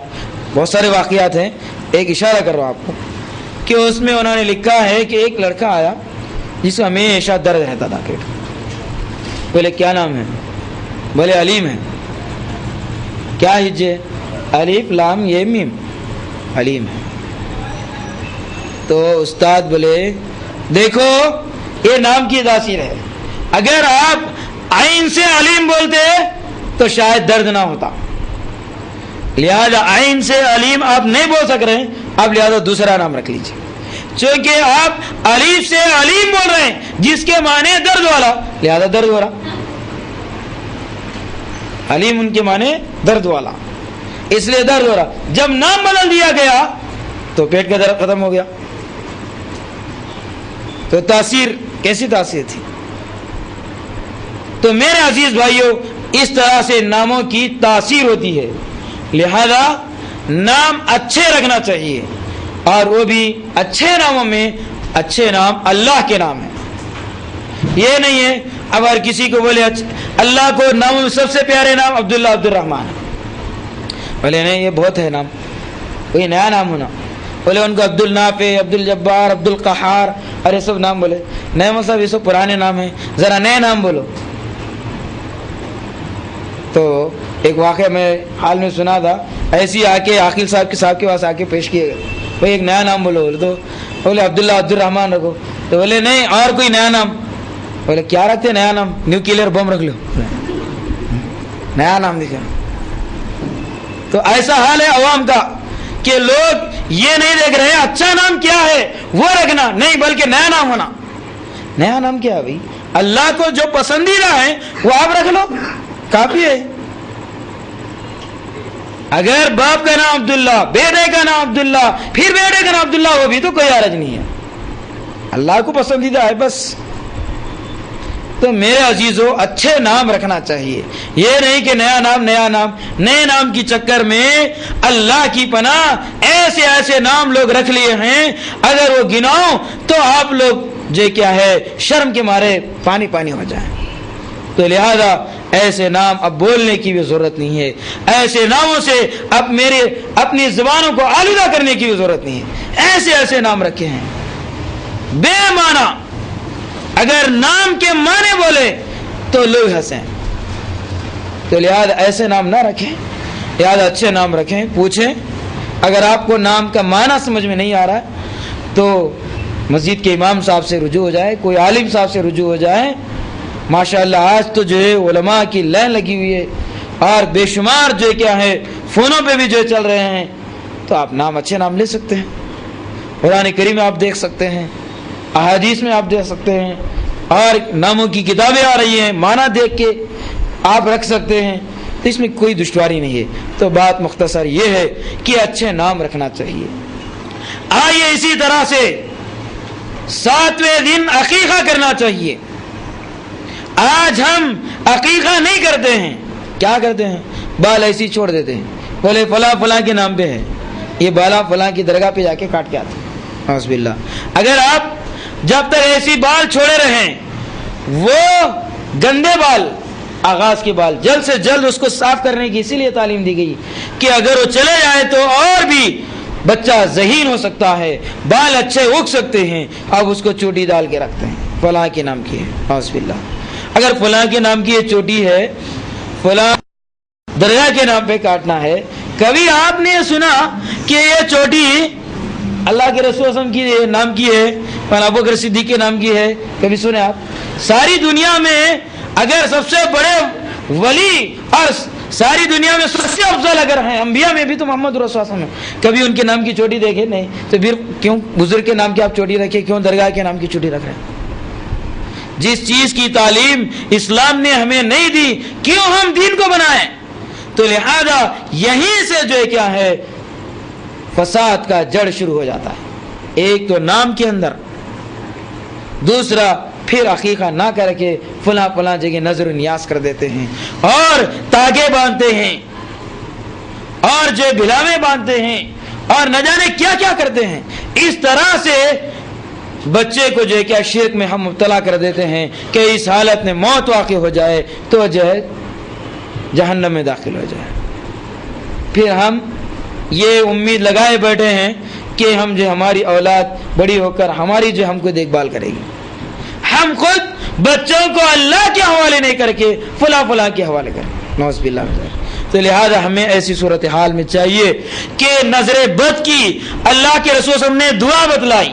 بہت سارے واقعات ہیں, ایک اشارہ کر رہا ہوں آپ کو, کہ اس میں انہوں نے لکھا ہے کہ ایک لڑکا آیا جس کو ہمیشہ درد رہتا تھا پیٹ. بولے کیا نام ہے؟ بولے علیم ہے. کیا ہجے؟ الف لام یہ میم, علیم ہے. تو استاد بولے دیکھو یہ نام کی تاثیر ہے. اگر آپ عین سے علیم بولتے تو شاید درد نہ ہوتا. لہذا عین سے علیم آپ نہیں بول سک رہے ہیں, آپ لہذا دوسرا نام رکھ لیجیے. چونکہ آپ الف سے علیم بول رہے ہیں جس کے معنی درد والا, لہذا درد ہو رہا. علیم ان کے معنی درد والا, اس لیے درد ہو رہا. جب نام بدل دیا گیا تو پیٹ کا درد ختم ہو گیا. تو تاثیر کیسی تاثیر تھی؟ تو میرے عزیز بھائیوں, اس طرح سے ناموں کی تاثیر ہوتی ہے. لہذا نام اچھے رکھنا چاہیے, اور وہ بھی اچھے ناموں میں اچھے نام اللہ کے نام ہیں. یہ نہیں ہے اب اگر کسی کو بولے اللہ کو ناموں میں سب سے پیارے نام عبداللہ عبد الرحمن, بولے نہیں یہ بہت ہے نام, کوئی نیا نام ہونا. بولے ان کو عبد النافع, عبد الجبار, عبد القہار, اور یہ سب نام بولے. نئے مصحف یہ سب پرانے نام ہیں, ذرا نئے نام بولو. تو ایک واقعہ میں حال میں سنا تھا, ایسی آ کے عاقل صاحب کے پاس آ کے پیش کیے گئے, بھائی ایک نیا نام بولو. تو بولے عبداللہ عبد الرحمن رکھو. تو بولے نہیں اور کوئی نیا نام. بولے کیا رکھتے نیا نام؟ نیوکلیئر بم رکھ لو, نیا نام دکھا. تو ایسا حال ہے عوام کا کہ لوگ یہ نہیں دیکھ رہے اچھا نام کیا ہے وہ رکھنا نہیں, بلکہ نیا نام ہونا. نیا نام کیا ہے بھائی؟ اللہ کو جو پسندیدہ ہے وہ آپ رکھ لو, کافی ہے. اگر باپ کا نام عبداللہ, بیٹے کا نام عبداللہ, پھر بیٹے کا نام عبداللہ, وہ بھی تو کوئی حرج نہیں ہے, اللہ کو پسندیدہ ہے بس. تو میرے عزیزوں اچھے نام رکھنا چاہیے. یہ نہیں کہ نیا نام نئے نام کی چکر میں اللہ کی پناہ ایسے ایسے نام لوگ رکھ لیے ہیں, اگر وہ گناؤ تو آپ لوگ جو کیا ہے شرم کے مارے پانی پانی ہو جائیں. تو لہذا ایسے نام اب بولنے کی بھی ضرورت نہیں ہے, ایسے ناموں سے اب اپنی زبانوں کو آلودہ کرنے کی بھی ضرورت نہیں ہے. ایسے ایسے نام رکھے ہیں بے معنی, اگر نام کے معنی بولے تو لوگ ہنسیں. تو لہذا ایسے نام نہ رکھیں, لہذا اچھے نام رکھیں. پوچھیں اگر آپ کو نام کا معنی سمجھ میں نہیں آ رہا ہے تو مسجد کے امام صاحب سے رجوع ہو جائے, کوئی عالم صاحب سے رجوع ہو جائے. ماشاءاللہ آج تو جو ہے علماء کی لائن لگی ہوئی ہے, اور بے شمار جو کیا ہے فونوں پہ بھی جو چل رہے ہیں, تو آپ نام اچھے نام لے سکتے ہیں. قرآن کریم میں آپ دیکھ سکتے ہیں, احادیث میں آپ دیکھ سکتے ہیں, اور ناموں کی کتابیں آ رہی ہیں, معنی دیکھ کے آپ رکھ سکتے ہیں. تو اس میں کوئی دشواری نہیں ہے. تو بات مختصر یہ ہے کہ اچھے نام رکھنا چاہیے. آئیے اسی طرح سے 7ویں دن عقیقہ کرنا چاہیے. آج ہم عقیقہ نہیں کرتے ہیں. کیا کرتے ہیں؟ بال ایسی چھوڑ دیتے ہیں, بولے فلاں فلاں کے نام پہ ہے, یہ بالا فلاں کی درگاہ پہ جا کے کاٹ کے آتے ہیں. اعوذ باللہ. اگر آپ جب تک ایسی بال چھوڑے رہیں, وہ گندے بال, آغاز کے بال, جلد سے جلد اس کو صاف کرنے کی اسی لیے تعلیم دی گئی کہ اگر وہ چلے جائے تو اور بھی بچہ ذہین ہو سکتا ہے, بال اچھے اگ سکتے ہیں. اب اس کو چوٹی ڈال کے رکھتے ہیں, فلاں کے نام کی ہے. اعوذ باللہ. اگر فلاں کے نام کی یہ چوٹی ہے, فلاں درگاہ کے نام پہ کاٹنا ہے, کبھی آپ نے سنا کہ یہ چوٹی اللہ کے رسول صلی اللہ علیہ وسلم کی نام کی ہے, ابو بکر صدیق کے نام کی ہے؟ کبھی سنے آپ؟ ساری دنیا میں اگر سب سے بڑے ولی اور ساری دنیا میں سب سے افضل اگر ہیں انبیاء میں بھی تو محمد رسول اللہ صلی اللہ علیہ وسلم ہے. کبھی ان کے نام کی چوٹی دیکھے نہیں؟ تو پھر کیوں بزرگ کے نام کی آپ چوٹی رکھے, کیوں درگاہ کے نام کی چوٹی رکھ رہے ہیں؟ جس چیز کی تعلیم اسلام نے ہمیں نہیں دی, کیوں ہم دین کو بنائیں؟ تو لہذا یہیں سے جو ہے کیا ہے فساد کا جڑ شروع ہو جاتا ہے. ایک تو نام کے اندر, دوسرا پھر عقیقہ نہ کر کے فلاں فلاں جگہ نظر و نیاز کر دیتے ہیں, اور تاگے باندھتے ہیں, اور جو بھلاویں باندھتے ہیں, اور نہ جانے کیا کیا کرتے ہیں. اس طرح سے بچے کو جو ہے کیا شرک میں ہم مبتلا کر دیتے ہیں کہ اس حالت میں موت واقع ہو جائے تو جو ہے جہنم میں داخل ہو جائے. پھر ہم یہ امید لگائے بیٹھے ہیں کہ ہم جو ہماری اولاد بڑی ہو کر ہماری جو ہم کو دیکھ بھال کرے گی. ہم خود بچوں کو اللہ کے حوالے نہیں کر کے فلاں فلاں کے حوالے کریں, نعوذ باللہ. تو لہذا ہمیں ایسی صورتحال میں چاہیے کہ نظر بد کی اللہ کے رسول صلی اللہ علیہ وسلم نے دعا بتلائی,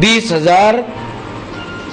20,000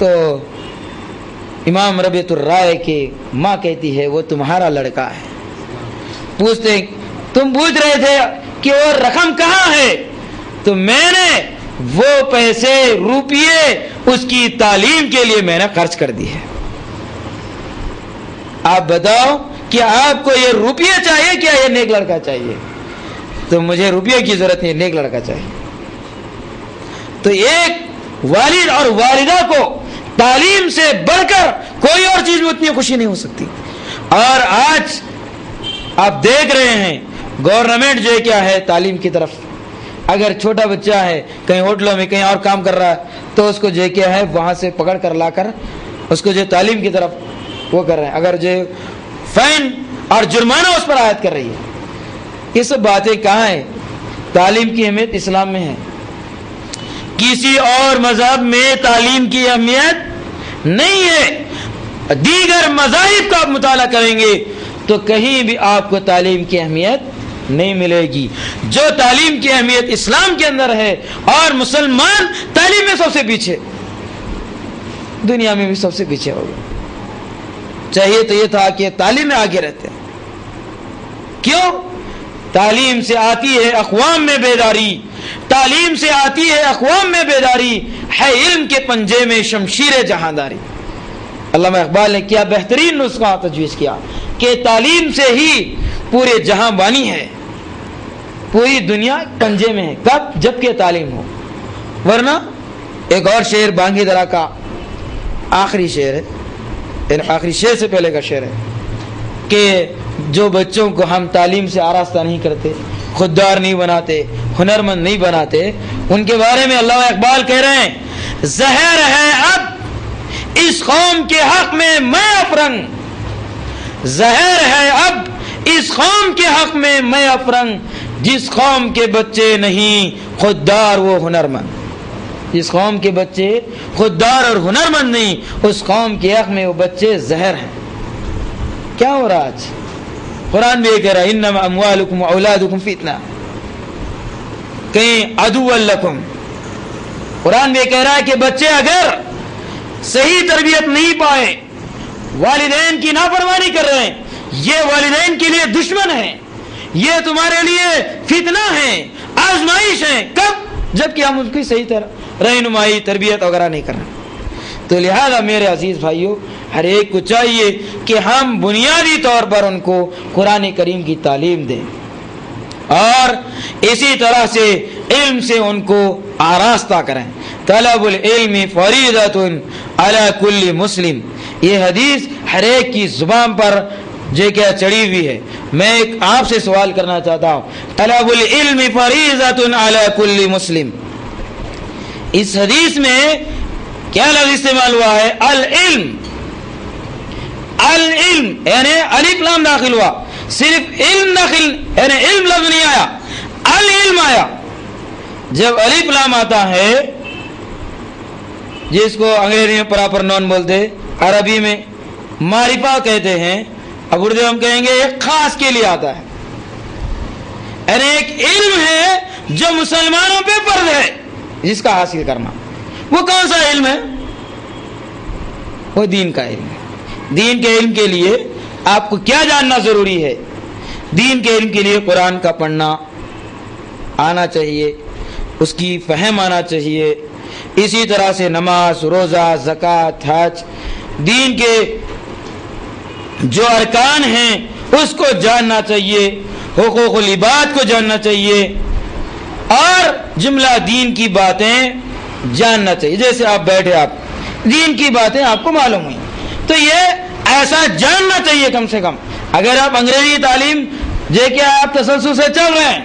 تو امام ربیعۃ الرائے کی ماں کہتی ہے وہ تمہارا لڑکا ہے. پوچھتے تم پوچھ رہے تھے کہ وہ رقم کہاں ہے, تو میں نے وہ پیسے روپیے اس کی تعلیم کے لیے میں نے خرچ کر دی ہے. آپ بتاؤ کہ آپ کو یہ روپیے چاہیے کیا یہ نیک لڑکا چاہیے؟ تو مجھے روپیے کی ضرورت نہیں, نیک لڑکا چاہیے. تو ایک والد اور والدہ کو تعلیم سے بڑھ کر کوئی اور چیز میں اتنی خوشی نہیں ہو سکتی. اور آج آپ دیکھ رہے ہیں گورنمنٹ جو کیا ہے تعلیم کی طرف, اگر چھوٹا بچہ ہے کہیں ہوٹلوں میں کہیں اور کام کر رہا ہے تو اس کو جو کیا ہے وہاں سے پکڑ کر لا کر اس کو جو تعلیم کی طرف وہ کر رہے ہیں. اگر جو فائن اور جرمانہ اس پر عائد کر رہی ہے. یہ سب باتیں کہاں ہیں؟ تعلیم کی اہمیت اسلام میں ہے. کسی اور مذہب میں تعلیم کی اہمیت نہیں ہے. دیگر مذاہب کا آپ مطالعہ کریں گے تو کہیں بھی آپ کو تعلیم کی اہمیت نہیں ملے گی. جو تعلیم کی اہمیت اسلام کے اندر ہے, اور مسلمان تعلیم میں سب سے پیچھے, دنیا میں بھی سب سے پیچھے ہو گئے. چاہیے تو یہ تھا کہ تعلیم میں آگے رہتے ہیں. کیوں؟ تعلیم سے آتی ہے اقوام میں بیداری, تعلیم سے آتی ہے اقوام میں بیداری, ہے علم کے پنجے میں شمشیر جہانداری. علامہ اقبال نے کیا بہترین نسخہ تجویز کیا کہ تعلیم سے ہی پورے جہاں بانی ہے, پوری دنیا پنجے میں ہے. کب؟ جبکہ تعلیم ہو. ورنہ ایک اور شعر بانگی درا کا آخری شعر ہے, آخری شعر سے پہلے کا شعر ہے کہ جو بچوں کو ہم تعلیم سے آراستہ نہیں کرتے, خوددار نہیں بناتے, ہنرمند نہیں بناتے, ان کے بارے میں علامہ اقبال کہہ رہے ہیں زہر ہے اب اس قوم کے حق میں میں افرنگ, زہر ہے اب اس قوم کے حق میں میں افرنگ, جس قوم کے بچے نہیں خوددار وہ ہنرمند. جس قوم کے بچے خوددار اور ہنرمند نہیں, اس قوم کے حق میں وہ بچے زہر ہیں. کیا ہو رہا آج؟ قرآن بھی یہ کہہ رہا ہے انما اموالکم واولادکم فتنہ, کہیں عدو لکم. قرآن بھی یہ کہہ رہا ہے کہ بچے اگر صحیح تربیت نہیں پائے, والدین کی نافرمانی کر رہے ہیں, یہ والدین کے لیے دشمن ہیں, یہ تمہارے لیے فتنہ ہے, آزمائش ہے. کب؟ جبکہ ہم ان کی صحیح طرح رہنمائی تربیت وغیرہ نہیں کر رہے. تو لہذا میرے عزیز بھائیوں, ہر ایک کو چاہیے کہ ہم بنیادی طور پر ان کو قرآن کریم کی تعلیم دیں, اور اسی طرح سے علم سے ان کو آراستہ کریں. طلب العلم فریضۃ علی کل مسلم, یہ حدیث ہر ایک کی زبان پر جو کیا چڑھی ہوئی ہے. میں ایک آپ سے سوال کرنا چاہتا ہوں, طلب العلم فریضۃ علی کل مسلم, اس حدیث میں کیا لفظ استعمال ہوا ہے؟ العلم. العلم یعنی الف لام داخل ہوا, صرف علم داخل یعنی علم لفظ نہیں آیا, العلم آیا. جب الف لام آتا ہے جس کو انگریزی میں پراپر نون بولتے, عربی میں معرفہ کہتے ہیں, اب اردو ہم کہیں گے ایک خاص کے لیے آتا ہے. یعنی ایک علم ہے جو مسلمانوں پہ فرض ہے جس کا حاصل کرنا. وہ کون سا علم ہے؟ وہ دین کا علم ہے. دین کے علم کے لیے آپ کو کیا جاننا ضروری ہے؟ دین کے علم کے لیے قرآن کا پڑھنا آنا چاہیے, اس کی فہم آنا چاہیے. اسی طرح سے نماز, روزہ, زکوٰۃ, حج, دین کے جو ارکان ہیں اس کو جاننا چاہیے, حقوق العباد کو جاننا چاہیے, اور جملہ دین کی باتیں جاننا چاہیے. جیسے آپ بیٹھے, آپ دین کی باتیں آپ کو معلوم ہوئی, تو یہ ایسا جاننا چاہیے کم سے کم. اگر آپ انگریزی تعلیم جے کہ آپ تسلسل سے چل رہے ہیں,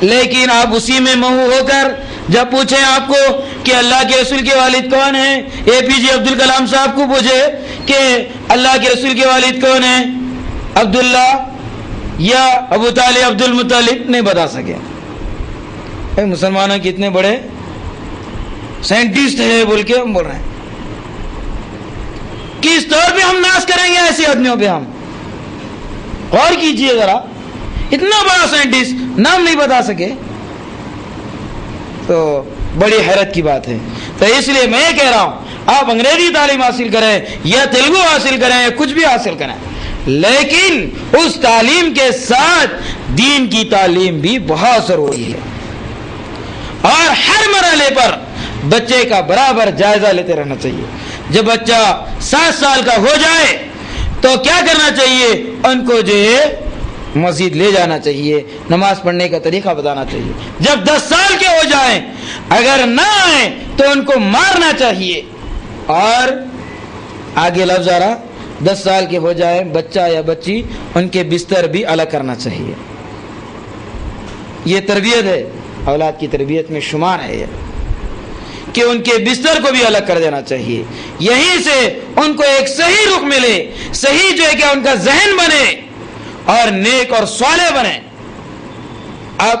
لیکن آپ اسی میں مہو ہو کر جب پوچھیں آپ کو کہ اللہ کے رسول کے والد کون ہیں, APJ عبد الکلام صاحب کو پوچھے کہ اللہ کے رسول کے والد کون ہیں, عبداللہ یا ابو طالب, عبد المطلب, نہیں بتا سکے. مسلمانوں کے اتنے بڑے سائنٹسٹ ہیں بول کے ہم بول رہے ہیں. کس طور پہ ہم ناز کریں گے ایسے آدمیوں پہ؟ ہم غور کیجئے ذرا, اتنا بڑا سائنٹسٹ نام نہیں بتا سکے, تو بڑی حیرت کی بات ہے. تو اس لیے میں کہہ رہا ہوں آپ انگریزی تعلیم حاصل کریں یا تیلگو حاصل کریں یا کچھ بھی حاصل کریں، لیکن اس تعلیم کے ساتھ دین کی تعلیم بھی بہت ضروری ہے، اور ہر مرحلے پر بچے کا برابر جائزہ لیتے رہنا چاہیے۔ جب بچہ 7 سال کا ہو جائے تو کیا کرنا چاہیے؟ ان کو جو ہے مسجد لے جانا چاہیے، نماز پڑھنے کا طریقہ بتانا چاہیے۔ جب 10 سال کے ہو جائیں اگر نہ آئیں تو ان کو مارنا چاہیے، اور آگے لفظ آ رہا 10 سال کے ہو جائیں بچہ یا بچی، ان کے بستر بھی الگ کرنا چاہیے۔ یہ تربیت ہے، اولاد کی تربیت میں شمار ہے یہ، کہ ان کے بستر کو بھی الگ کر دینا چاہیے۔ یہیں سے ان کو ایک صحیح رخ ملے، صحیح جو ہے کہ ان کا ذہن بنے اور نیک اور صالح بنے۔ اب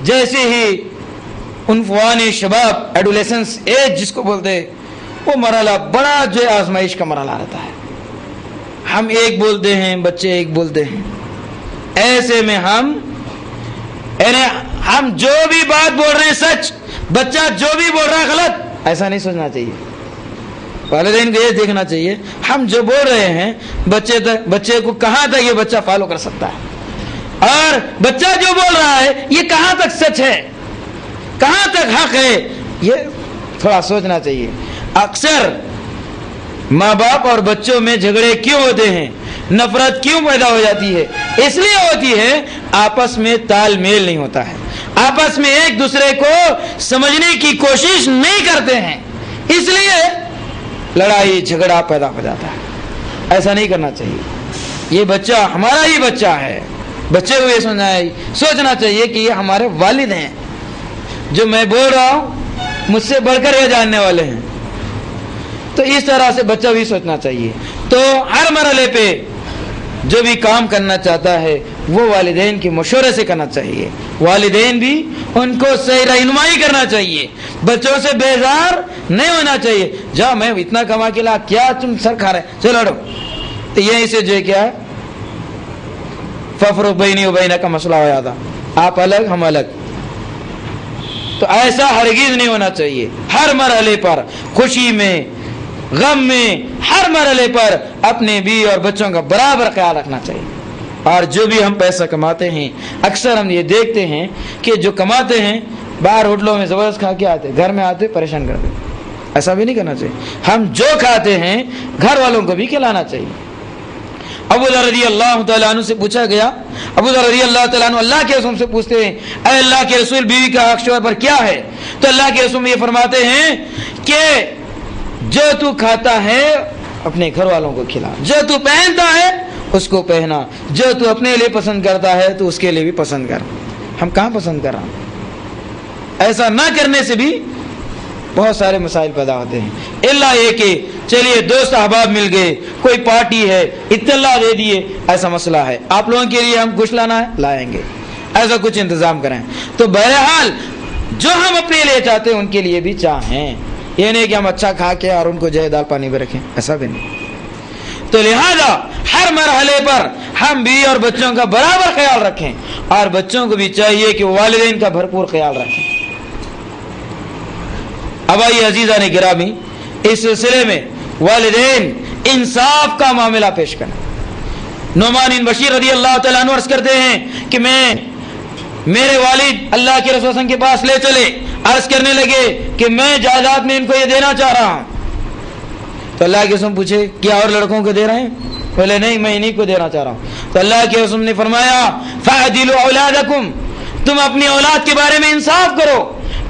جیسے ہی عنفوان شباب، ایڈولیسنس ایج جس کو بولتے ہیں، وہ مرحلہ بڑا جو ہے آزمائش کا مرحلہ رہتا ہے۔ ہم ایک بولتے ہیں، بچے ایک بولتے ہیں، ایسے میں ہم جو بھی بات بول رہے ہیں سچ، بچہ جو بھی بول رہا ہے غلط، ایسا نہیں سوچنا چاہیے۔ والدین کو یہ دیکھنا چاہیے ہم جو بول رہے ہیں بچے کو کہاں تک یہ بچہ فالو کر سکتا ہے، اور بچہ جو بول رہا ہے یہ کہاں تک سچ ہے، کہاں تک حق ہے، یہ تھوڑا سوچنا چاہیے۔ اکثر ماں باپ اور بچوں میں جھگڑے کیوں ہوتے ہیں، نفرت کیوں پیدا ہو جاتی ہے؟ اس لیے ہوتی ہے آپس میں تال میل نہیں ہوتا ہے، آپس میں ایک دوسرے کو سمجھنے کی کوشش نہیں کرتے ہیں، اس لیے لڑائی جھگڑا پیدا ہو جاتا ہے۔ ایسا نہیں کرنا چاہیے۔ یہ بچہ ہمارا ہی بچہ ہے، بچے کو یہ سوچنا چاہیے کہ یہ ہمارے والد ہیں، جو میں بول رہا ہوں مجھ سے بڑھ کر یہ جاننے والے ہیں۔ تو اس طرح سے بچہ بھی سوچنا چاہیے۔ تو ہر مرحلے پہ جو بھی کام کرنا چاہتا ہے وہ والدین کے مشورے سے کرنا چاہیے، والدین بھی ان کو صحیح رہنمائی کرنا چاہیے، بچوں سے بیزار نہیں ہونا چاہیے۔ جاؤ میں اتنا کما کے لا، کیا تم سر کھا رہے، چلو لڑو۔ تو یہیں سے جو ہے کیا ففرق بینی و بینک کا مسئلہ ہو جاتا، آپ الگ ہم الگ۔ تو ایسا ہرگز نہیں ہونا چاہیے۔ ہر مرحلے پر، خوشی میں غم میں، ہر مرحلے پر اپنے بیوی اور بچوں کا برابر خیال رکھنا چاہیے۔ اور جو بھی ہم پیسہ کماتے ہیں، اکثر ہم یہ دیکھتے ہیں کہ جو کماتے ہیں باہر ہوٹلوں میں زبردست کھا کے آتے، گھر میں آتے پریشان کرتے۔ ایسا بھی نہیں کرنا چاہیے۔ ہم جو کھاتے ہیں گھر والوں کو بھی کھلانا چاہیے۔ ابو ذر رضی اللہ تعالیٰ عنہ سے پوچھا گیا، ابو ذر رضی اللہ تعالیٰ عنہ اللہ کے رسول سے پوچھتے ہیں اے اللہ کے رسول بیوی کا حق شوہر پر کیا ہے؟ تو اللہ کے رسول یہ فرماتے ہیں کہ جو تو کھاتا ہے اپنے گھر والوں کو کھلا، جو تو پہنتا ہے اس کو پہنا، جو تو اپنے لیے پسند کرتا ہے تو اس کے لیے بھی پسند کر۔ ہم کہاں پسند کر رہے ہیں؟ ایسا نہ کرنے سے بھی بہت سارے مسائل پیدا ہوتے ہیں۔ اللہ یہ کہ چلیے دوست احباب مل گئے، کوئی پارٹی ہے، اطلاع دے دیے، ایسا مسئلہ ہے، آپ لوگوں کے لیے ہم کچھ لانا ہے لائیں گے، ایسا کچھ انتظام کریں۔ تو بہرحال جو ہم اپنے لیے چاہتے ہیں ان کے لیے بھی چاہیں، یہ نہیں کہ ہم اچھا کھا کے اور ان کو جو ہے دال پانی میں رکھیں، ایسا بھی نہیں۔ تو لہذا ہر مرحلے پر ہم بھی اور بچوں کا برابر خیال رکھیں، اور بچوں کو بھی چاہیے کہ والدین کا بھرپور خیال رکھیں۔ اب آئیے عزیزان گرامی، اس سلسلے میں والدین انصاف کا معاملہ پیش کریں۔ نعمان بن بشیر رضی اللہ تعالیٰ عنہ عرض کرتے ہیں کہ میرے والد اللہ کے رسول صلی اللہ علیہ وسلم کے پاس لے چلے، عرض کرنے لگے کہ میں جائیداد میں ان کو یہ دینا چاہ رہا ہوں۔ تو اللہ کے رسول پوچھے کیا اور لڑکوں کو دے رہے ہیں؟ بولے نہیں، میں انہیں کو دینا چاہ رہا ہوں۔ تو اللہ کے رسول نے فرمایا فَعْدِلُوا أَوْلَادَكُمْ، تم اپنی اولاد کے بارے میں انصاف کرو،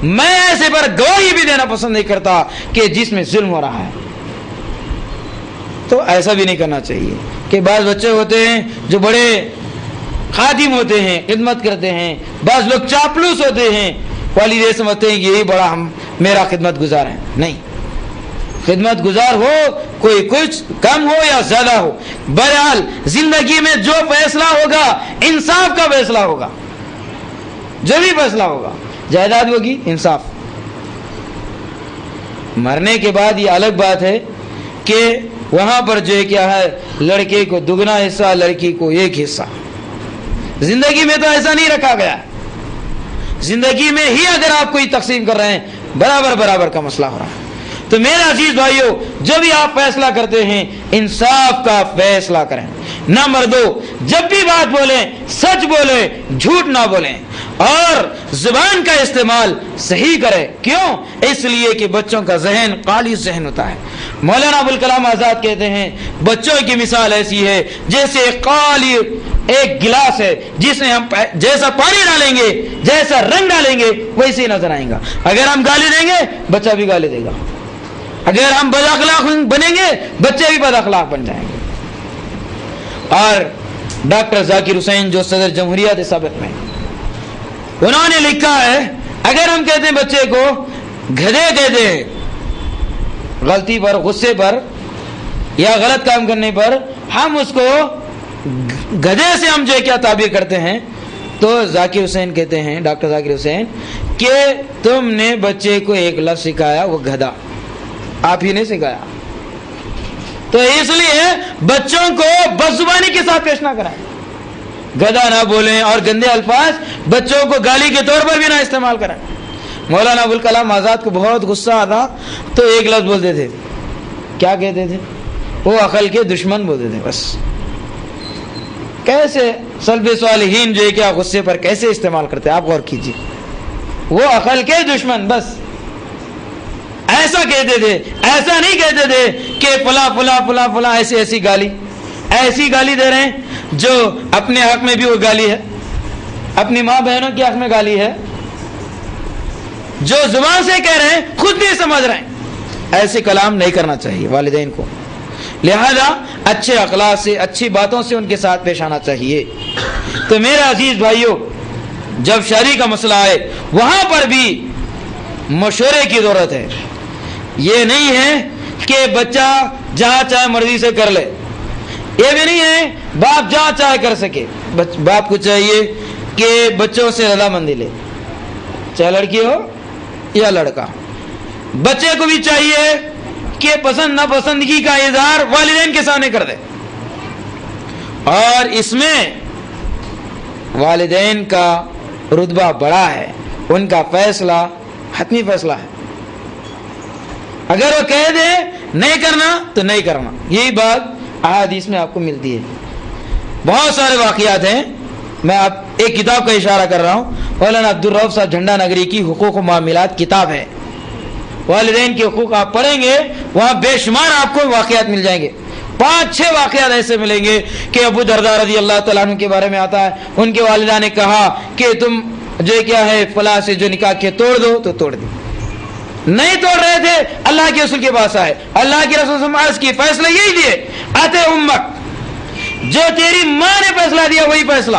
میں ایسے پر گواہی بھی دینا پسند نہیں کرتا کہ جس میں ظلم ہو رہا ہے۔ تو ایسا بھی نہیں کرنا چاہیے کہ بعض بچے ہوتے ہیں جو بڑے خادم ہوتے ہیں، خدمت کرتے ہیں، بعض لوگ چاپلوس ہوتے ہیں، والد یہ سمجھتے ہیں کہ یہی بڑا میرا خدمت گزار ہے۔ نہیں، خدمت گزار ہو کوئی کچھ کم ہو یا زیادہ ہو، بہرحال زندگی میں جو فیصلہ ہوگا انصاف کا فیصلہ ہوگا، جو بھی فیصلہ ہوگا، جائیداد ہوگی انصاف۔ مرنے کے بعد یہ الگ بات ہے کہ وہاں پر جو ہے کیا ہے، لڑکے کو دگنا حصہ، لڑکی کو ایک حصہ۔ زندگی میں تو ایسا نہیں رکھا گیا، زندگی میں ہی اگر آپ کوئی تقسیم کر رہے ہیں برابر برابر کا مسئلہ ہو رہا ہے۔ تو میرے عزیز بھائیوں، جب بھی آپ فیصلہ کرتے ہیں انصاف کا فیصلہ کریں۔ نمبر 2، جب بھی بات بولیں سچ بولیں، جھوٹ نہ بولیں، اور زبان کا استعمال صحیح کریں۔ کیوں؟ اس لیے کہ بچوں کا ذہن خالص ذہن ہوتا ہے۔ مولانا ابوالکلام آزاد کہتے ہیں بچوں کی مثال ایسی ہے جیسے خالی ایک گلاس ہے جس میں ہم جیسا پانی ڈالیں گے، جیسا رنگ ڈالیں گے ویسے ہی نظر آئیں گا۔ اگر ہم گالی دیں گے بچہ بھی گالی دے گا، اگر ہم بد اخلاق بنیں گے بچے بھی بد اخلاق بن جائیں گے۔ اور ڈاکٹر ذاکر حسین جو صدر جمہوریہ تھے سابق میں، انہوں نے لکھا ہے اگر ہم کہتے ہیں بچے کو گدھے کہتے ہیں غلطی پر، غصے پر یا غلط کام کرنے پر، ہم اس کو گدھے سے ہم جو کیا تعبیر کرتے ہیں، تو ذاکر حسین کہتے ہیں، ڈاکٹر ذاکر حسین، کہ تم نے بچے کو ایک لفظ سکھایا وہ گدھا، آپ ہی نے سکھایا۔ تو اس لیے بچوں کو بدزبانی کے ساتھ پیش نہ کرائیں، گدھا نہ بولیں، اور گندے الفاظ بچوں کو گالی کے طور پر بھی نہ استعمال کریں۔ مولانا ابوالکلام آزاد کو بہت غصہ آتا تو ایک لفظ بولتے تھے، کیا کہتے تھے؟ وہ عقل کے دشمن بولتے تھے۔ بس کیسے سلف صالحین جو ہے کیا غصے پر کیسے استعمال کرتے آپ غور کیجیے، وہ عقل کے دشمن، بس ایسا کہتے تھے۔ ایسا نہیں کہتے تھے کہ فلاں فلاں فلاں فلاں ایسی ایسی گالی دے رہے ہیں جو اپنے حق میں بھی وہ گالی ہے، اپنی ماں بہنوں کے حق میں گالی ہے، جو زبان سے کہہ رہے ہیں خود نہیں سمجھ رہے ہیں۔ ایسے کلام نہیں کرنا چاہیے والدین کو، لہذا اچھے اخلاق سے، اچھی باتوں سے ان کے ساتھ پیش آنا چاہیے۔ تو میرے عزیز بھائیوں، جب شادی کا مسئلہ آئے وہاں پر بھی مشورے کی ضرورت ہے۔ یہ نہیں ہے کہ بچہ جہاں چاہے مرضی سے کر لے، یہ بھی نہیں ہے باپ جہاں چاہے کر سکے۔ باپ کو چاہیے کہ بچوں سے رضامندی لے، چاہے لڑکی ہو یا لڑکا۔ بچے کو بھی چاہیے کہ پسند ناپسندگی کا اظہار والدین کے سامنے کر دے، اور اس میں والدین کا رتبہ بڑا ہے، ان کا فیصلہ حتمی فیصلہ ہے۔ اگر وہ کہہ دے نہیں کرنا تو نہیں کرنا، یہی بات احادیث میں آپ کو ملتی ہے۔ بہت سارے واقعات ہیں، میں آپ ایک کتاب کا اشارہ کر رہا ہوں، مولانا عبدالرؤف صاحب جھنڈا نگری کی حقوق و معاملات کتاب ہے۔ والدین کے حقوق آپ پڑھیں گے وہاں بے شمار آپ کو واقعات مل جائیں گے۔ 5-6 واقعات ایسے ملیں گے کہ ابو درداء رضی اللہ تعالیٰ عنہ کے بارے میں آتا ہے، ان کے والدہ نے کہا کہ تم جو کیا ہے فلاں سے جو نکاح کیا توڑ دو، تو توڑ دی۔ نہیں توڑ رہے تھے، اللہ کے رسول کے پاس آئے، اللہ کے رسول سے عرض کی، فیصلہ یہی دیے، اتے امک، جو تیری ماں نے فیصلہ دیا وہی فیصلہ۔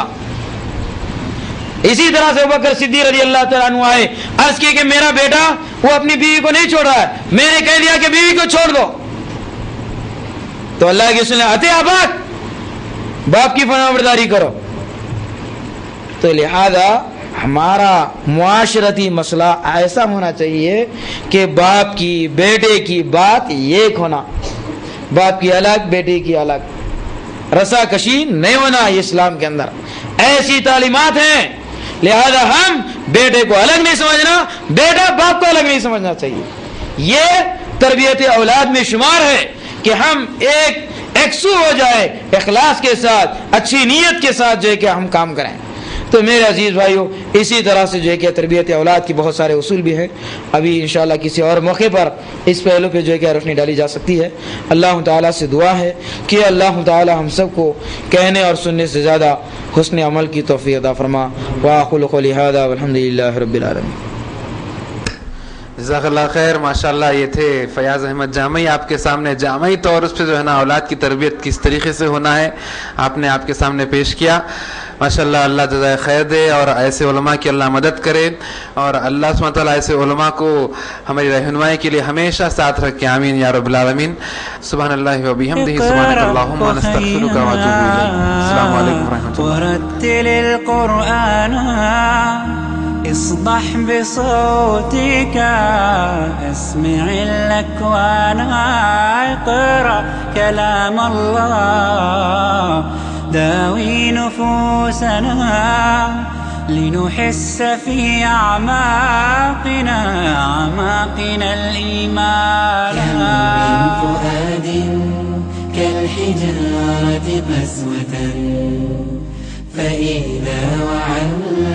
اسی طرح سے ابوبکر صدیق رضی اللہ تعالیٰ عنہ آئے، عرض کی کہ میرا بیٹا وہ اپنی بیوی کو نہیں چھوڑ رہا ہے، میں نے کہہ دیا کہ بیوی کو چھوڑ دو، تو اللہ کے رسول نے اتے اباک، باپ کی فرمانبرداری کرو۔ تو لہذا ہمارا معاشرتی مسئلہ ایسا ہونا چاہیے کہ باپ کی بیٹے کی بات ایک ہونا، باپ کی الگ بیٹے کی الگ، رسا کشی نہیں ہونا یہ اسلام کے اندر ایسی تعلیمات ہیں۔ لہذا ہم بیٹے کو الگ نہیں سمجھنا، بیٹا باپ کو الگ نہیں سمجھنا چاہیے۔ یہ تربیت اولاد میں شمار ہے کہ ہم ایکسو ہو جائے، اخلاص کے ساتھ، اچھی نیت کے ساتھ جو ہے کہ ہم کام کریں۔ تو میرے عزیز بھائیوں، اسی طرح سے جو ہے کہ تربیت اولاد کی بہت سارے اصول بھی ہیں، ابھی انشاءاللہ کسی اور موقع پر اس پہلو پہ جو ہے کہ روشنی ڈالی جا سکتی ہے۔ اللہ تعالیٰ سے دعا ہے کہ اللہ تعالیٰ ہم سب کو کہنے اور سننے سے زیادہ حسن عمل کی توفیق عطا فرما۔ وآخر قولی ھذا والحمد للہ رب العالمین۔
جزاک اللہ خیر۔ ماشاءاللہ یہ تھے فیاض احمد جامعی، آپ کے سامنے جامعی طور اس پہ جو ہے نا اولاد کی تربیت کس طریقے سے ہونا ہے آپ نے آپ کے سامنے پیش کیا۔ ماشاءاللہ اللہ جزائے خیر دے، اور ایسے علماء کی اللہ مدد کرے، اور اللہ سبحانہ وتعالیٰ ایسے علماء کو ہماری رہنمائی کے لیے ہمیشہ ساتھ رکھے، آمین یا رب العالمین۔ سبحان اللہ و بحمدہ، سبحانک اللہم و نستغفرک و نتوب الیک۔ السلام علیکم ورحمۃ اللہ۔
ورتل القرآن اصدح بصوتك اسمع الأكوان اقرأ كلام الله داوي نفوسنا لنحس في أعماقنا الإيمان.
كم من فؤاد كالحجارة قسوة فإذا وعى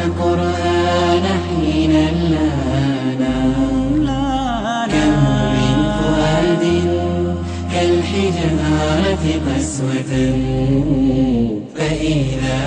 القرآن حين لانا. كم من فؤاد كالحجارة قسوة فإذا